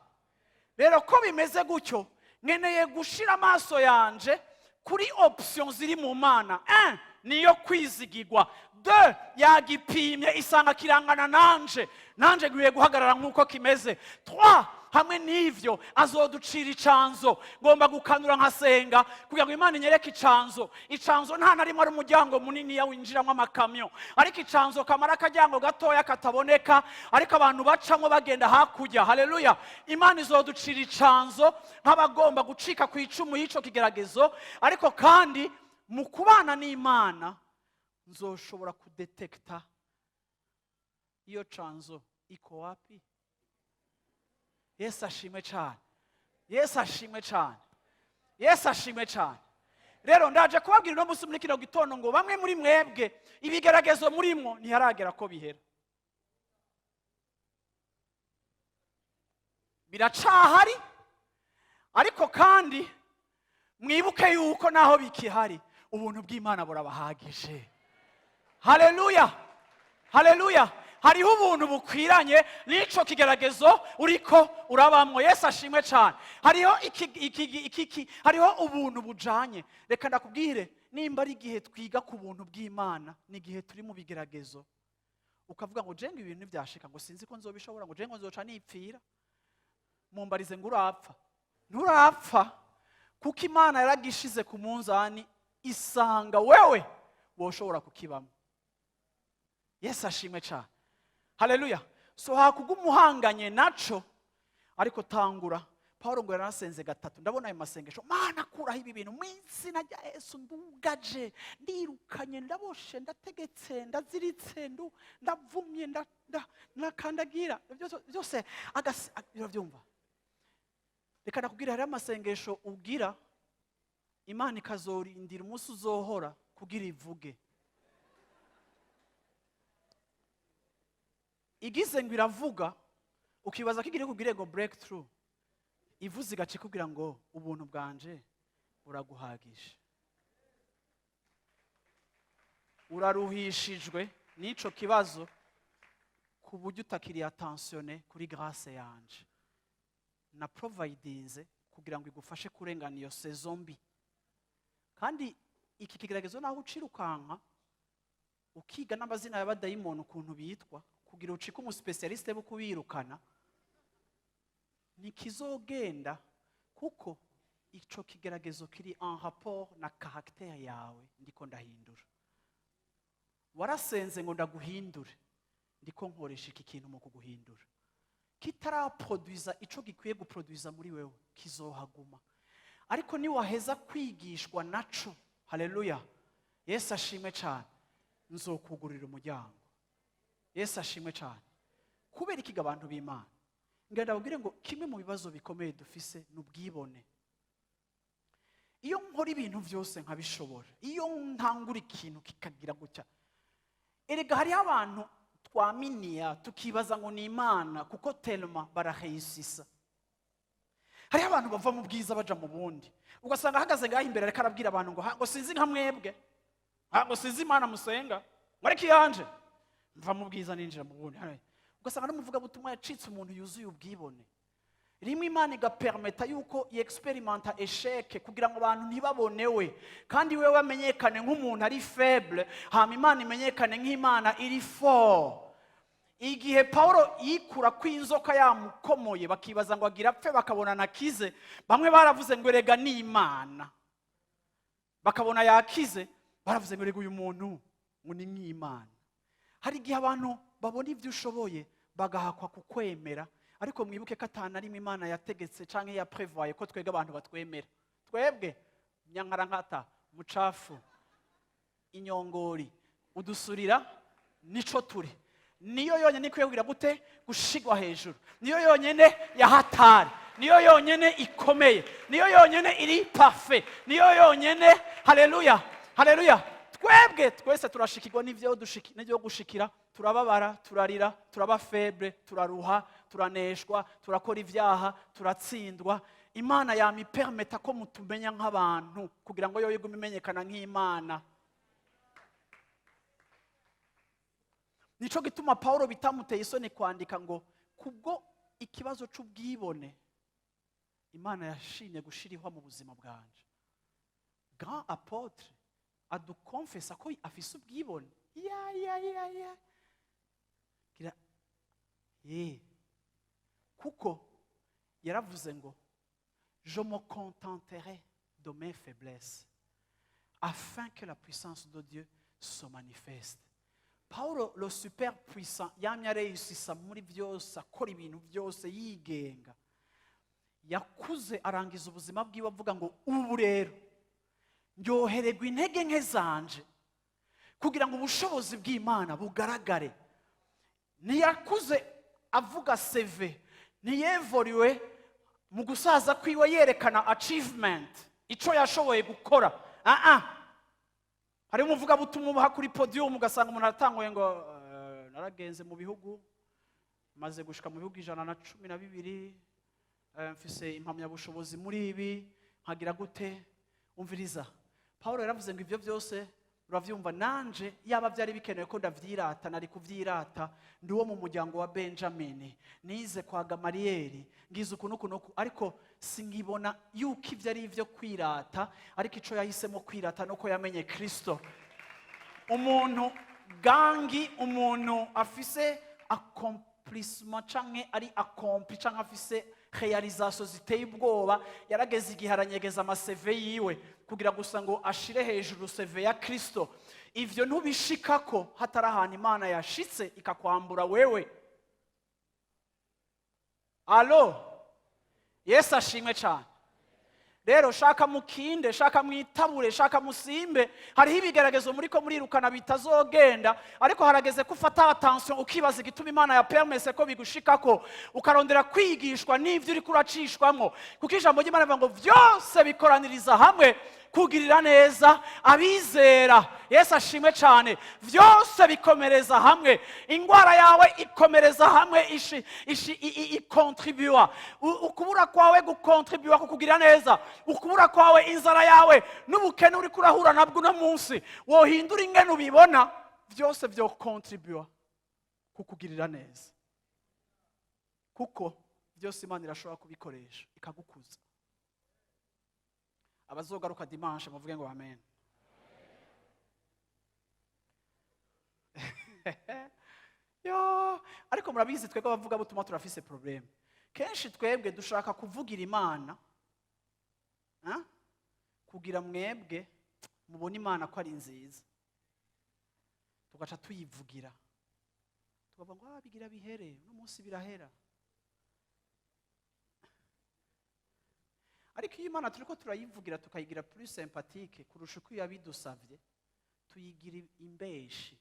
Rero ko bimeze gutyo, nkeneye gushira amaso yanje kuri option ziri mu Mana. 1 niyo kwizigirwa. 2 yagipimye isanga kirangana nanje nkwiye guhagarara nk'uko kimeze. 3 hamwe n'ivyo azoducira icanzo. Ngomba gukanura nkasenga kugira ngo Imana inyereke icanzo. Icanzo nta narimo ari umuryango munini yawinjiramo amakamyo, ariko icanzo kamara akajyango gatoya kataboneka ariko abantu bacamo bagenda hakurya. Haleluya. Imana izoducira icanzo nk'abagomba gucika ku icumu y'ico kigeragezo, ariko kandi mu kubana n'Imana nzoshobora kudetekta iyo canzo iko wapi. Yesu ashimwe cyane. Yesu ashimwe cyane. Yesu ashimwe cyane. Rero ndaje kubabwira no musi muri kino gitondo ngo bamwe muri mwebwe ibigeragezo murimo ntiharagera ko bihera. Biracahari, ariko kandi mwibuke yuko naho bikihari ubuntu bw'Imana burabahagije. Haleluya, haleluya. Hariho ubuntu bukwiranye n'ico kigeragezo uriko urabamwo. Yesu ashimwe cyane. Hariho ubuntu bujanye. Reka ndakubwire, nimba ari igihe twiga ku buntu bw'Imana, ni igihe turi mu bigeragezo. Ukavuga ngo jenga ibintu ntibyashika, ngo sinzi ko nzobishobora, ngo jenga nzoca nipfira. Mumbarize ngo urapfa. Nturapfa, kuko Imana yaragishize ku munzani isanga wewe woshobora kukibamo. Yesu ashimwe cyane. Haleluya. So hakugumuhanganye naco, ariko tangura. Paulo ngo yarasenze gatatu. Ndabona ayo masengesho, Mana kuraho ibi bintu mu izina rya Yesu, ndugaje, ndirukanye, ndaboshe, ndategetse, ndaziritse, ndavumye, ndakandagira. Byose biravyumva. Reka nakubwira, hari amasengesho ugira Imana ikazorindira umunsi uzohora kugira ivuge. Igize ngo iravuga, ukibaza ko igire kubwire ngo breakthrough. Ivuze igace kugira ngo ubuntu bwanje buraguhagije. Uraruhishijwe n'ico kibazo ku buryo utakiri attentionné kuri grâce yanje. Na providinze kugira ngo igufashe kurengana iyo saison mbi. Kandi iki kigeragezo naho ucirukanka ukiga n'amazina y'abadayimoni ukuntu bitwa, kugira ucike umuspecialiste bo kubirukana, nikizogenda, kuko ico kigeragezo kiri en rapport na caractère yawe ndiko ndahindura. Warasenze ngo ndaguhindure, ndiko nkoresha iki kintu mu kuguhindura. Kitaraproduiza ico gikwiye guproduiza muri wewe, kizohaguma. Ariko ni waheza kwigishwa naco, haleluya, Yesu ashimwe cyane, nzokugurira umuryango. Yesu ashimwe cyane. Kubera iki abantu b'Imana? Ngenda babwire ngo kimwe mu bibazo bikomeye dufise n'ubwibone. Iyo nkora ibintu byose nkabishobora, iyo ntangura ikintu kikagira gutya, erega hari abantu twaminiya tukibaza ngo ni Imana, kuko tellement barahayisisa. Hari abantu bava mu bwiza baja mu bundi, ugasanga ahagaze ngaho imbere ariko arabwira abantu ngo sinzi nka mwebwe, ngo sinzi Imana musenga, ngo ariko yanje mva mu bwiza ninjira mu bundi. Ugasanga n'umuvuga butumwa yacitse umuntu yuzuye ubwibone. Rimwe Imana igapermeta yuko yexperimenta échec kugira ngo abantu ntibabonewe, kandi wewe wamenyekane nk'umuntu ari faible, hama Imana imenyekane nk'Imana iri fort. Igihe Paulo yikura kw'inzoka yamukomoye bakibaza ngo agira apfe, bakabona nakize, bamwe baravuze ngo erega ni Imana. Bakabona yakize, baravuze ngo erega uyu muntu ngo ni nk'Imana. Hari igihe abantu babona ibyo ushoboye bagahakwa kukwemera, ariko mwibuke ko atana rimwe Imana yategetse canke yaprevoye ko twega abantu batwemera. Twebwe nyankarankata, mucafu, inyongori, udusurira, nico turi. Niyo yonyene ikwiye gute gushigwa hejuru. Niyo yonyene yahatari. Niyo yonyene ikomeye. Niyo yonyene iri parfait. Niyo yonyene, haleluya, haleluya. Twebwe twese turashikirwa n'ivyo gushikira, turababara, turarira, turaba faible, turaruha, turaneshwa, turakora ivyaha, turatsindwa. Imana yamipermeta ko mutumenya nk'abantu kugira ngo yoye gumenyekana nk'Imana. Nico gituma Paulo bitamuteye isoni kwandika ngo kubwo ikibazo c'ubwibone Imana yashimye gushirihwa mu buzima bwanje. Grand apôtre adukonfesa ko afise ubwibone. Kuko yaravuze ngo je me contenterai de mes faiblesses afin que la puissance de Dieu se manifeste. Paulo le super puissant yamye areyisisa muri byose, akora ibintu byose yigenga. Yakuze arangiza ubuzima bwiwe avuga ngo ubu rero ndyohererwa intege nke zanje kugira ngo ubushobozi bw'Imana bugaragare. Ntiyakuze avuga CV, ntiyevoriwe mu gusaza kwiwe yerekana achievement, ico yashoboye gukora. Hari umuvuga butumwa uba kuri podium ugasanga umuntu aratanguye ngo naragenze mu bihugu, maze gushika mu bihugu 112, mfise impamya bushobozi muri ibi, nkagira gute, umviriza, Pawulo yaravuze ngo ibyo byose uravyumva, nanje yaba byari bikenewe ko ndavyirata nari kuvyirata, ndi uwo mu muryango wa Benjamini, nize kwa Gamaliyeli, ngize ukuntu, ariko singibona yuko ibyo ari ibyo kwirata, ariko ico yahisemo kwirata nuko yamenye Kristo. Umuntu gangi, umuntu afise accomplissement canke ari accompli canke afise realisation ziteye ubwoba, yarageze igihe aranyegeza amaseve yiwe kugira gusa ngo ashire hejuru seve ya Kristo. Ivyo ntubishikako hatari ahantu Imana yashitse ikakwambura wewe. Alo, Yesu ashimwe cyane. Rero shaka mukinde, shaka mwitabure, shaka musimbe. Hariho ibigeragezo muriko murirukana bitazogenda, ariko harageze kufata attention ukibaza igituma Imana ya permesse ko bigushikako, ukarondera kwigishwa n'ivyo uri kuracishwamo, kuko ijambo ry'Imana rivuga ngo vyose bikoraniriza hamwe kugirira neza abizera. Yesu ashimwe cyane. Vyose bikomereza hamwe, ingwara yawe ikomereza hamwe, ikontribua. Ukubura kwawe gukontribua kukugirira neza, ukubura kwawe, inzara yawe n'ubukene uri kurahura nabwo no munsi, wohindura ingene ubibona, vyose byo kontribua kukugirira neza, kuko byose Imana irashobora kubikoresha ikagukuza. Abazogaruka dimanche muvuge ngo amen. Yo, ariko murabizi twebwe abavuga butuma turafise problem. Kenshi twebwe dushaka kuvugira Imana, kugira mwebwe mubona Imana ko ari nziza, tugaca tuyivugira, tukavuga ngo bigira bihere, no munsi birahera. Ariko iyo Imana turiko turayivugira tukayigira plus sympathique kurusha uko yabidusavye, tuyigira imbeshi,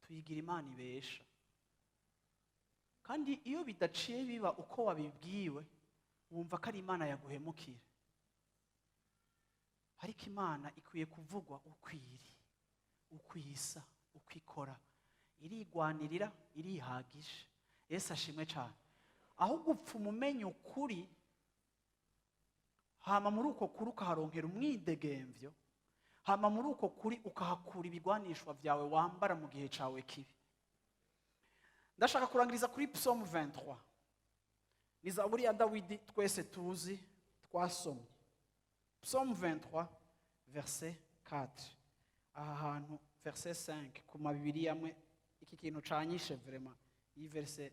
tuyigira Imana ibesha. Kandi iyo bidaciye biba uko wabibwiwe, wumva ko ari Imana yaguhemukira. Ariko Imana ikwiye kuvugwa ukwiri, ukwisa, ukwikora, irigwanirira, irihagije. Yesu ashimwe cyane. Aho gupfa umumenye ukuri, hama muri uko kuri ukaharonkera umwidegemvyo, hama muri uko kuri ukahakura ibigwanishwa vyawe wambara mu gihe cawe kibi. Ndashaka kurangiriza kuri Psalm 23. Ni zaburi ya Dawidi twese tuzi twasomye. Psalm 23 verset 4. Aha hantu verset 5 ku mabibiri yamwe iki kintu canyishe vraiment. Iyi verset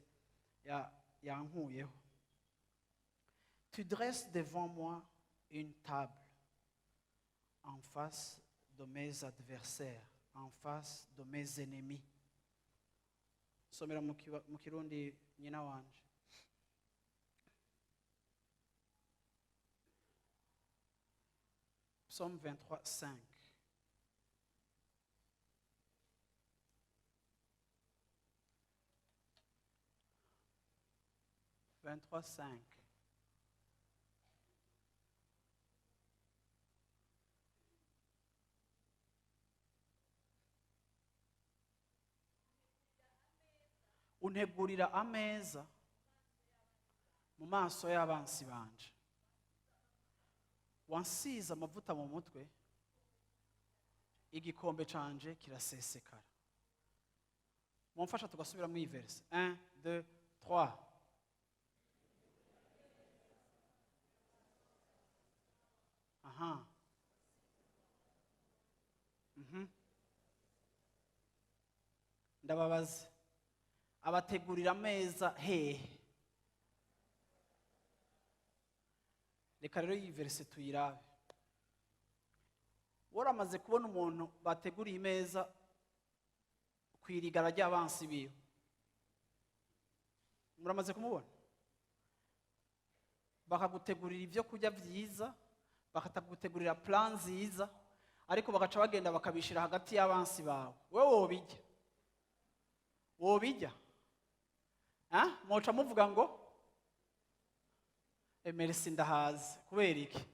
yankuyeho. Tu dresses devant moi une table en face de mes adversaires, en face de mes ennemis. Somera mu Kirundi nyina wanje. Psalm 23, 5. Untegurira ameza mu maso y'abansi banje, wansize amavuta mu mutwe, igikombe canje kirasesekara. Mumfasha tugasubira mu verse 1 2 3. Aha. Ndababaza, abategurira ameza hehe? Reka rero iyi verse tuyirabe. Waramaze kubona umuntu bateguriye imeza kwirigara ry'abansi biwe? Muramaze kumubona? Bakagutegurira ibyo kurya byiza, bakagutegurira plan nziza, ariko bagaca bagenda bakabishira hagati y'abansi bawe. Wewe wobijya? Wobijya? Moca muvuga ngo merci ndahaze. Kubera iki?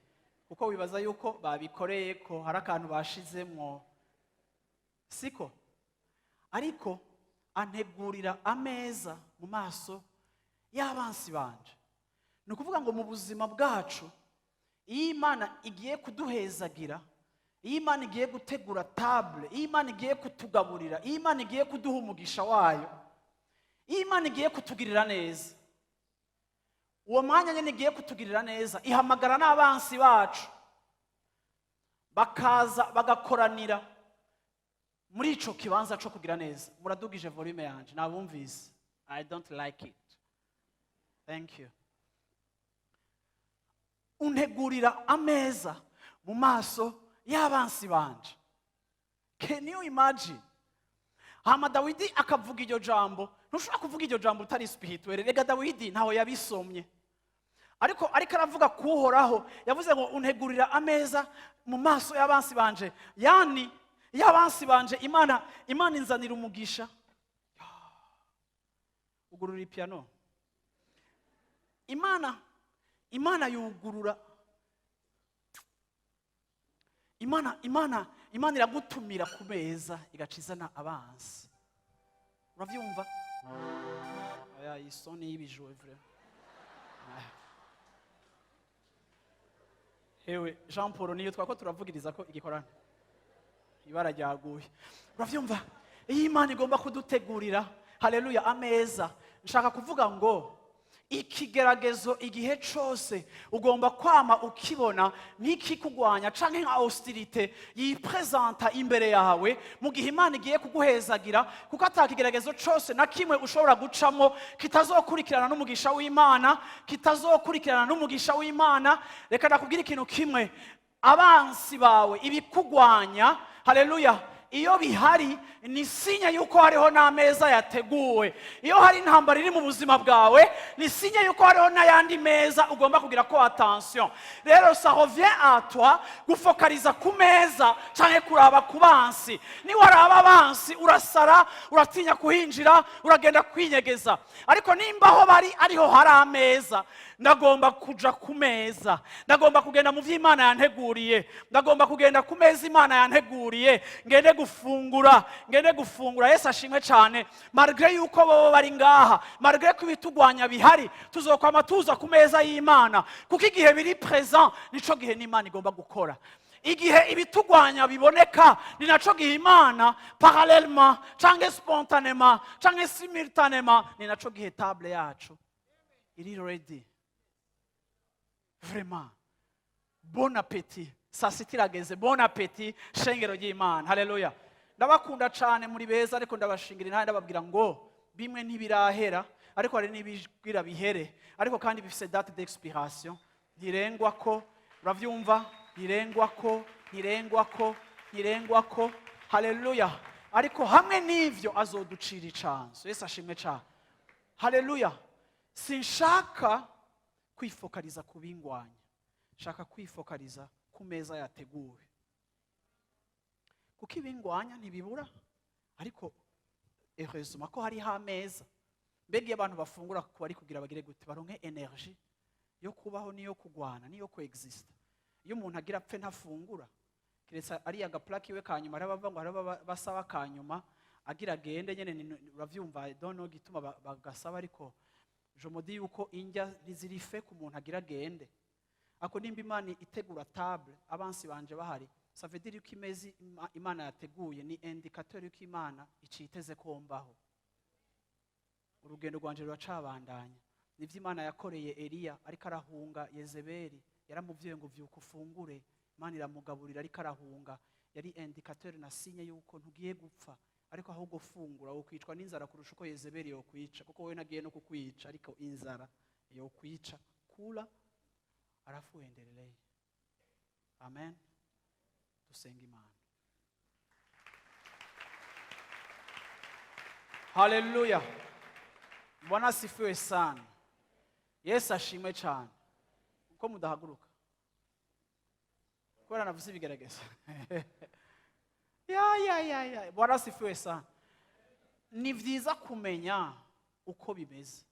Kuko wibaza yuko babikoreye ko hari akantu bashizemwo, siko? Ariko antegurira ameza mu maso y'abansi banje. Ni ukuvuga ngo mu buzima bwacu iyo Imana igiye kuduhezagira, iyo Imana igiye gutegura table, iyo Imana igiye kutugaburira, iyo Imana igiye kuduha umugisha wayo, iyo Imana igiye kutugirira neza, uwo mwanya nyine igiye kutugirira neza, ihamagara n'abansi bacu bakaza bagakoranira muri ico kibanza cyo kugira neza. Muradugije volume yanje, nabumvise. I don't like it. Thank you. Untegurira ameza mu maso y'abansi banje. Can you imagine? Hama Dawidi akavuga iryo jambo. Ntushobora kuvuga iryo jambo utari spirituel. Rega Dawidi ntaho yabisomye. Ariko aravuga kuhoraho, yavuze ngo untegurira ameza mu maso y'abansi banje. Yani y'abansi banje Imana inzanira umugisha. Ugurura ipiano. Imana yugurura. Imana iragutumira ku meza igacizana abansi. Uravyumva? Aya isoni y'ibijwe vre. Hewe Jean Paul niyo twako turavugiriza ko igikorana. Ibara ryaguye. Uravyumva? Iyi Imana igomba kudutegurira, haleluya, ameza. Nshaka kuvuga ngo ikigeragezo igihe cyose ugomba kwama ukibona nk'ikikugwanya canke nka hostilité yipresenta imbere yawe mu gihe Imana igiye kuguhezagira, kuko atakigeragezo cyose na kimwe ushobora gucamo kitazokurikirana n'umugisha w'Imana, kitazokurikirana n'umugisha w'Imana. Reka nakubwira ikintu kimwe, abansi bawe ibikugwanya, haleluya, iyo bihari ni sinya yuko hariho n'ameza yateguwe. Iyo hari intambara iri mu buzima bwawe ni sinya yuko hariho n'ayandi meza ugomba kugira ko attention. Rero ça revient à toi gufokaliza ku meza canke kuraba ku bansi. Ni waraba abansi urasara, uratinya kuhinjira, uragenda kwinyegeza. Ariko nimba aho bari ariho hari ameza, ndagomba kuja ku meza, ndagomba kugenda mu vy'Imana yanteguriye, ndagomba kugenda ku meza Imana yanteguriye, ngende gufungura. Yesu ashimwe cyane. Malgré yuko bo bari ngaha, malgré ko ibitugwanya bihari, tuzokwama tuza ku meza y'Imana, kuko igihe biri present nico gihe n'Imana igomba gukora. Igihe ibitugwanya biboneka ni naco gihe Imana parallèlement canke spontanément canke simultanément ni naco gihe table yacu iri ready. Vraiment. Bon appétit. Sasita irageze. Bon appétit shengero ry'Imana. Haleluya. Ndabakunda cyane muri beza, ariko ndabashingira naye ndababwira ngo bimwe ntibirahera, ariko hari n'ibibwira bihere, ariko kandi bifise date d'expiration. Ntirengwa ko, uravyumva? Ntirengwa ko. Haleluya. Ariko hamwe n'ivyo azoducira icanzo. Yesu ashimwe cyane. Haleluya. Sinshaka kwifokaliza kubingwanya. Shaka kwifokaliza ku meza yateguwe. Kuko ibingwanya ntibibura, ariko heureusement ko hari ameza. Mbega abantu bafungura ko bari kugira bagire gute, baronke energy yo kubaho niyo kugwana niyo coexist. Iyo umuntu agira apfe ntafungura, kiretse ari agaplaki we kanyuma arabava ngo araba basaba kanyuma agira gende nyene. Uravyumva? Dono gituma bagasaba, ariko je me dis yuko injya ntizirife ku muntu agira gende. Ako nimba Imana itegura table abansi banje bahari, ça veut dire ko imezi Imana yateguye ni indicateur yuko Imana iciteze kombaho. Urugendo rwanje ruracabandanya. Nivyo Imana yakoreye Eliya ariko arahunga Yezebeli, yaramuvyiye ngo vyuko ufungure, Imana iramugaburira ariko arahunga. Yari indicateur na signe yuko ntugiye gupfa, ariko ahubwo fungura wokwicwa n'inzara kurusha uko Yezebeli yokwica, kuko we nagiye no kukwica, ariko inzara yokwica. Kula alafu uendelee. Amen. Tusenge Imana. Haleluya. Bwana asifiwe sana. Yesu ashimwe cyane. Uko mudahaguruka, kubera navuze ibigerageza. Ya. Bwana asifiwe sana. Ni vyiza kumenya uko bimeze,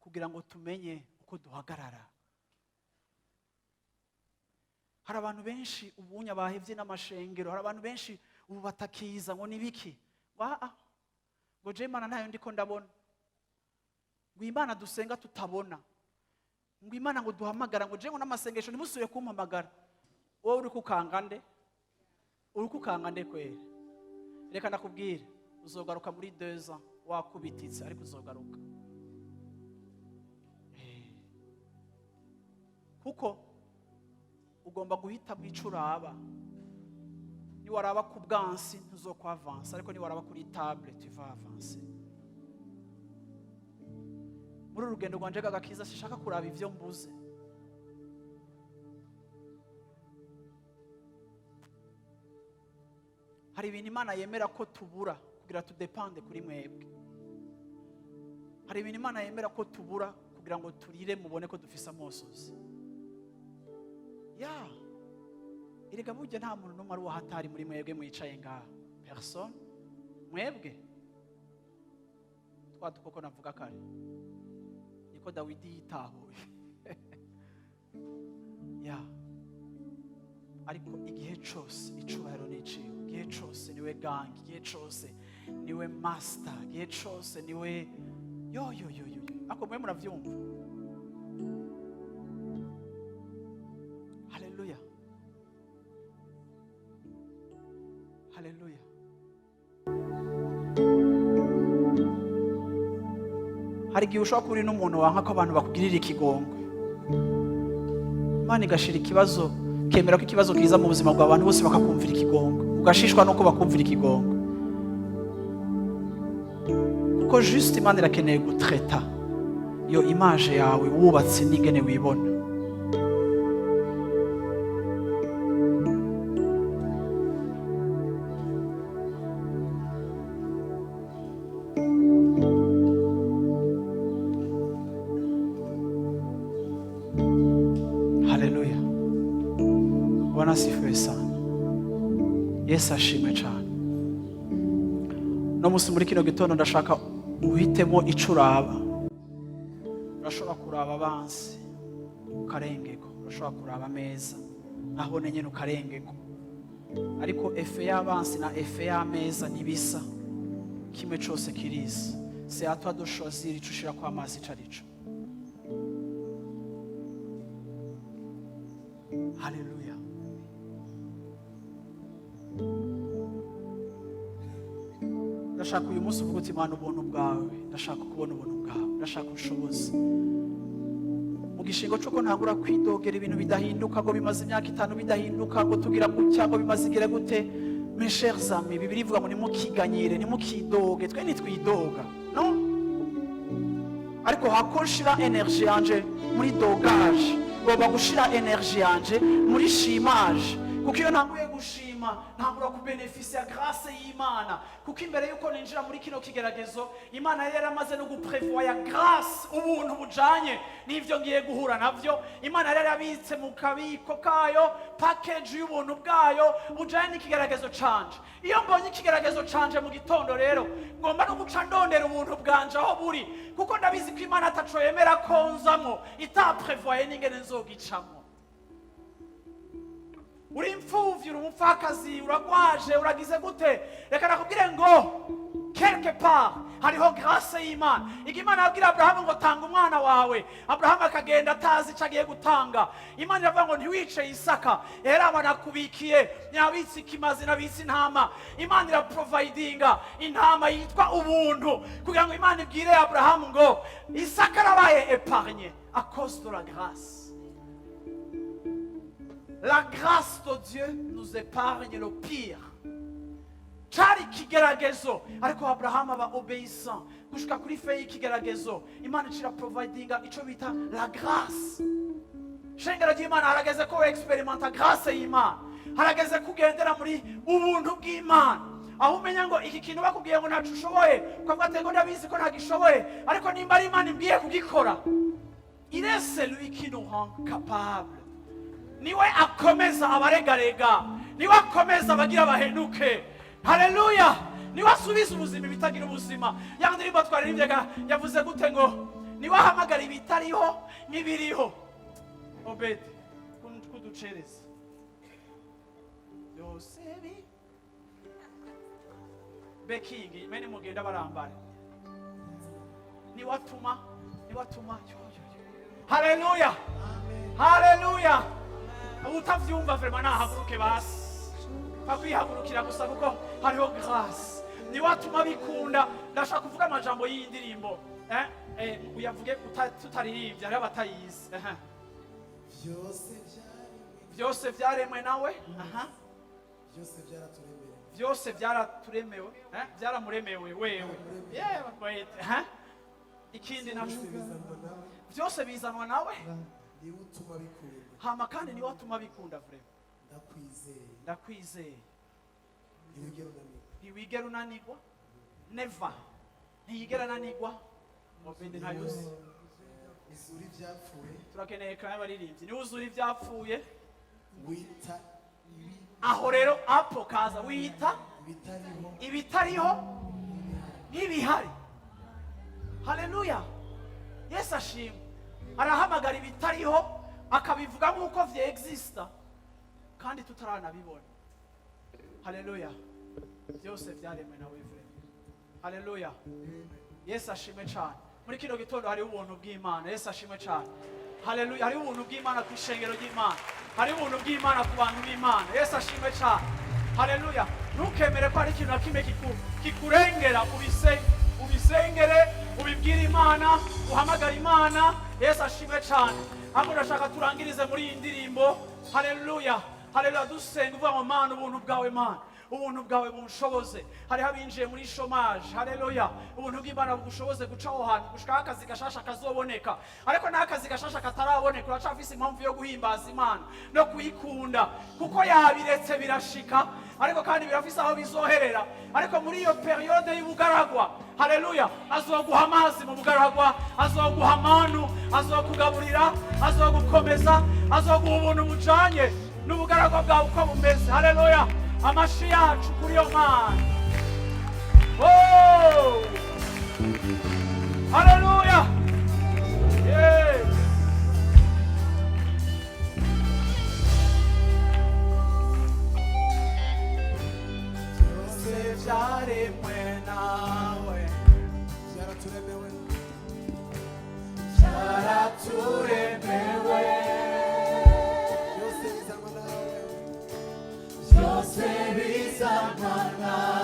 kugira ngo tumenye uko duhagarara. Hari abantu benshi ubunya bahevye n'amashengero, hari abantu benshi ubu batakiza ngo nibiki. Ngo je Imana ntayo ndiko ndabona. Ngo Imana dusenga tutabona. ngo Imana ngo duhamagara ngo jengo n'amasengesho ntimusuye kumpamagara. Wowe uri kukanga nde? Uri kukanga nde kwera? Reka ndakubwire uzogaruka muri 2 ans wakubititse ariko uzogaruka. Kuko ugomba guhita bwicuraba. Ni waraba ku bwansi ntuzokwavansa ariko ni waraba kuri table tu vas avancer. Muri urugendo rwanje gagakiza sishaka kuraba ivyo mbuze. Hari ibintu Imana yemera ko tubura kugira tudepende kuri mwebwe. Hari ibintu Imana yemera ko tubura kugira ngo turire mubone ko dufise amosozi. Ya irega burya nta muntu n'umwe ari wahatari muri mwebwe mwicaye ngaha. Personne. Mwebwe twadukoko navuga kare niko Dawidi yitahuye. Ya ariko igihe cyose icubahiro n'iciwe, igihe cyose niwe gangi, igihe cyose niwe master, igihe cyose niwe yo ako mwe muravyumva. Haleluya, haleluya. Hari igihe ushobora kuri n'umuntu wanka ko abantu bakugirira ikigongwe, Imana igashira ikibazo, kemera ko ikibazo kiza mu buzima bw'abantu bose bakakumvira ikigongwe, ugashishwa nuko bakumvira ikigongwe. Kuko juste Imana irakeneye gutreta iyo image yawe wubatse n'ingene wibona. Asifiwe sana. Yesu ashimwe cyane. No musi muri kino gitondo ndashaka uhitemo icuraba. Urashobora kuraba abansi ukarengeko, urashobora kuraba ameza naho nyene ukarengeko. Ariko efe y'abansi na efe y'ameza nibisa, kimwe cyose kirisa. C'est à toi de choisir ico ushira kwa amazi carico. Hallelujah. Ndashaka uyu munsi uvuga uti Imana ubuntu bwawe, ndashaka kubona ubuntu bwawe, ndashaka ubushobozi. Mu gishingo cy'uko ntangura kwidogera ibintu bidahinduka, ngo bimaze imyaka 5 bidahinduka, ngo tugira gutya, ngo bimaze igire gute. Mes chers amis, Bibiliya ivuga ngo nimukiganyire, nimukidoge, twe nitwidoga, no? Ariko hakoshira energy yanje muri dogage, ngomba gushira energy yanje muri shimage. Kuko iyo ntanguye gushima ntangura kubenefisi ya grâce y'Imana. Kuko imbere yuko ninjira muri kino kigeragezo Imana yari yaramaze no guprevoir ya grâce, ubuntu bujanye n'ivyo ngiye guhura navyo. Imana yari yarabitse mu kabiko kayo package y'ubuntu bwayo bujanye n'ikigeragezo canje. Iyo mbonye ikigeragezo canje mu gitondo rero ngomba no guca ndondera ubuntu bwanje aho buri, kuko ndabizi ko Imana ataco yemera konzamwo itaprevoye n'ingene nzogicamwo. Uri imfuvyi, uri umupfakazi, uragwaje, uragize gute, reka nakubwire ngo quelque part hariho grâce y'Imana. Imana yabwira Abrahamu ngo tanga umwana wawe, Abrahamu akagenda atazi ico agiye gutanga. Imana iravuga ngo ntiwice Isaka, era banakubikiye nyabitsi ikimazi nabitsi intama. Imana iraprovidinga intama yitwa ubuntu, kugira ngo Imana ibwire Abrahamu ngo Isaka arabaye épargné à cause de la grâce. La grâce de Dieu nous épargne le pire. Cari kigeragezo, ariko Abrahamu aba obéissant. Gushika kuri fe y'ikigeragezo, Imana icira providinga ico bita la grâce. Shengero ry'Imana harageze ko experimenta grâce y'Imana. Harageze kugendera muri ubuntu bw'Imana. Aho umenya ngo iki kintu bakubwiye ngo ntacu ushoboye, ukavuga ati ngo ndabizi ko ntagishoboye, ariko nimba ari Imana imbiye kugikora. Il est celui qui nous rend capable. Niwe akomeza abaregarega, niwe akomeza abagira bahenuke. Haleluya! Niwe asubiza ubuzima bitagira ubuzima. Ya ndirimbo twaririmbyaga yavuze gute ngo niwe ahamagara ibitariho n'ibiriho. Obedi kuducereza yose bi bekingi mene mugenda barambara. Niwe atuma haleluya haleluya. Utavyumva vrema nahaguruke basi, akwihagurukira gusa kuko hariho grâce. Ni watuma bikunda. Ndashaka kuvuga amajambo y'iyi ndirimbo uyavuge tutaririmbye, hariho abatayizi. Byose byaremwe nawe, byose byaraturemewe, byaramuremewe wewe. Ikindi naco byose bizanwa nawe, hama kandi ni watuma bikunda vrema. Ndakwizeye ntiwigera unanigwa, never, ntiyigera ananigwa. Mubindi ntayuzi
uzura ibyapfuye,
turakeneye kandi abaririmbyi ni uzura ibyapfuye,
wita
aho rero apo kaza wita ibitariho nk'ibihari. Haleluya, Yesu ashimwe. Arahamagara ibitariho akabivuga nk'uko vyexista kandi tutaranabibona. Haleluya, byose byaremwe nawe vrema. Haleluya, Yesu ashimwe cyane. Muri kino gitondo hari ubuntu bw'Imana. Yesu ashimwe cyane. Haleluya, hari ubuntu bw'Imana ku ishengero ry'Imana, hari ubuntu bw'Imana ku bantu b'Imana. Yesu ashimwe cyane. Haleluya, ntukemere ko hari ikintu na kimwe kikurengera. Ubisengere, ubibwire Imana, uhamagara Imana. Yesu ashimwe cyane. Ahubwo ndashaka turangirize muri iyi ndirimbo. Haleluya haleluya, dusenga uvuga ngo Mana, ubuntu bwawe Mana, ubuntu bwawe bunshoboze. Hariho abinjiye muri chômage. Haleluya, ubuntu bw'Imana bugushoboze guca aho hantu, gushaka akazi gashasha kazoboneka. Ariko n'akazi gashasha kataraboneka, uracafise impamvu yo guhimbaza Imana no kuyikunda, kuko yabiretse birashika, ariko kandi birafise aho bizoherera. Ariko muri iyo periode y'ubugaragwa, haleluya, azoguha amazi mu bugaragwa, azoguha amanu, azokugaburira, azogukomeza, azoguha ubuntu bujanye n'ubugaragwa bwawe uko bumeze. Haleluya, amashi yacu kuri yo Mana. Oh, haleluya, yeah. Byose byaremwe nawe,
byaraturemewe,
byaraturemewe,
byose bizanwa nawe,
byose bizanwa nawe.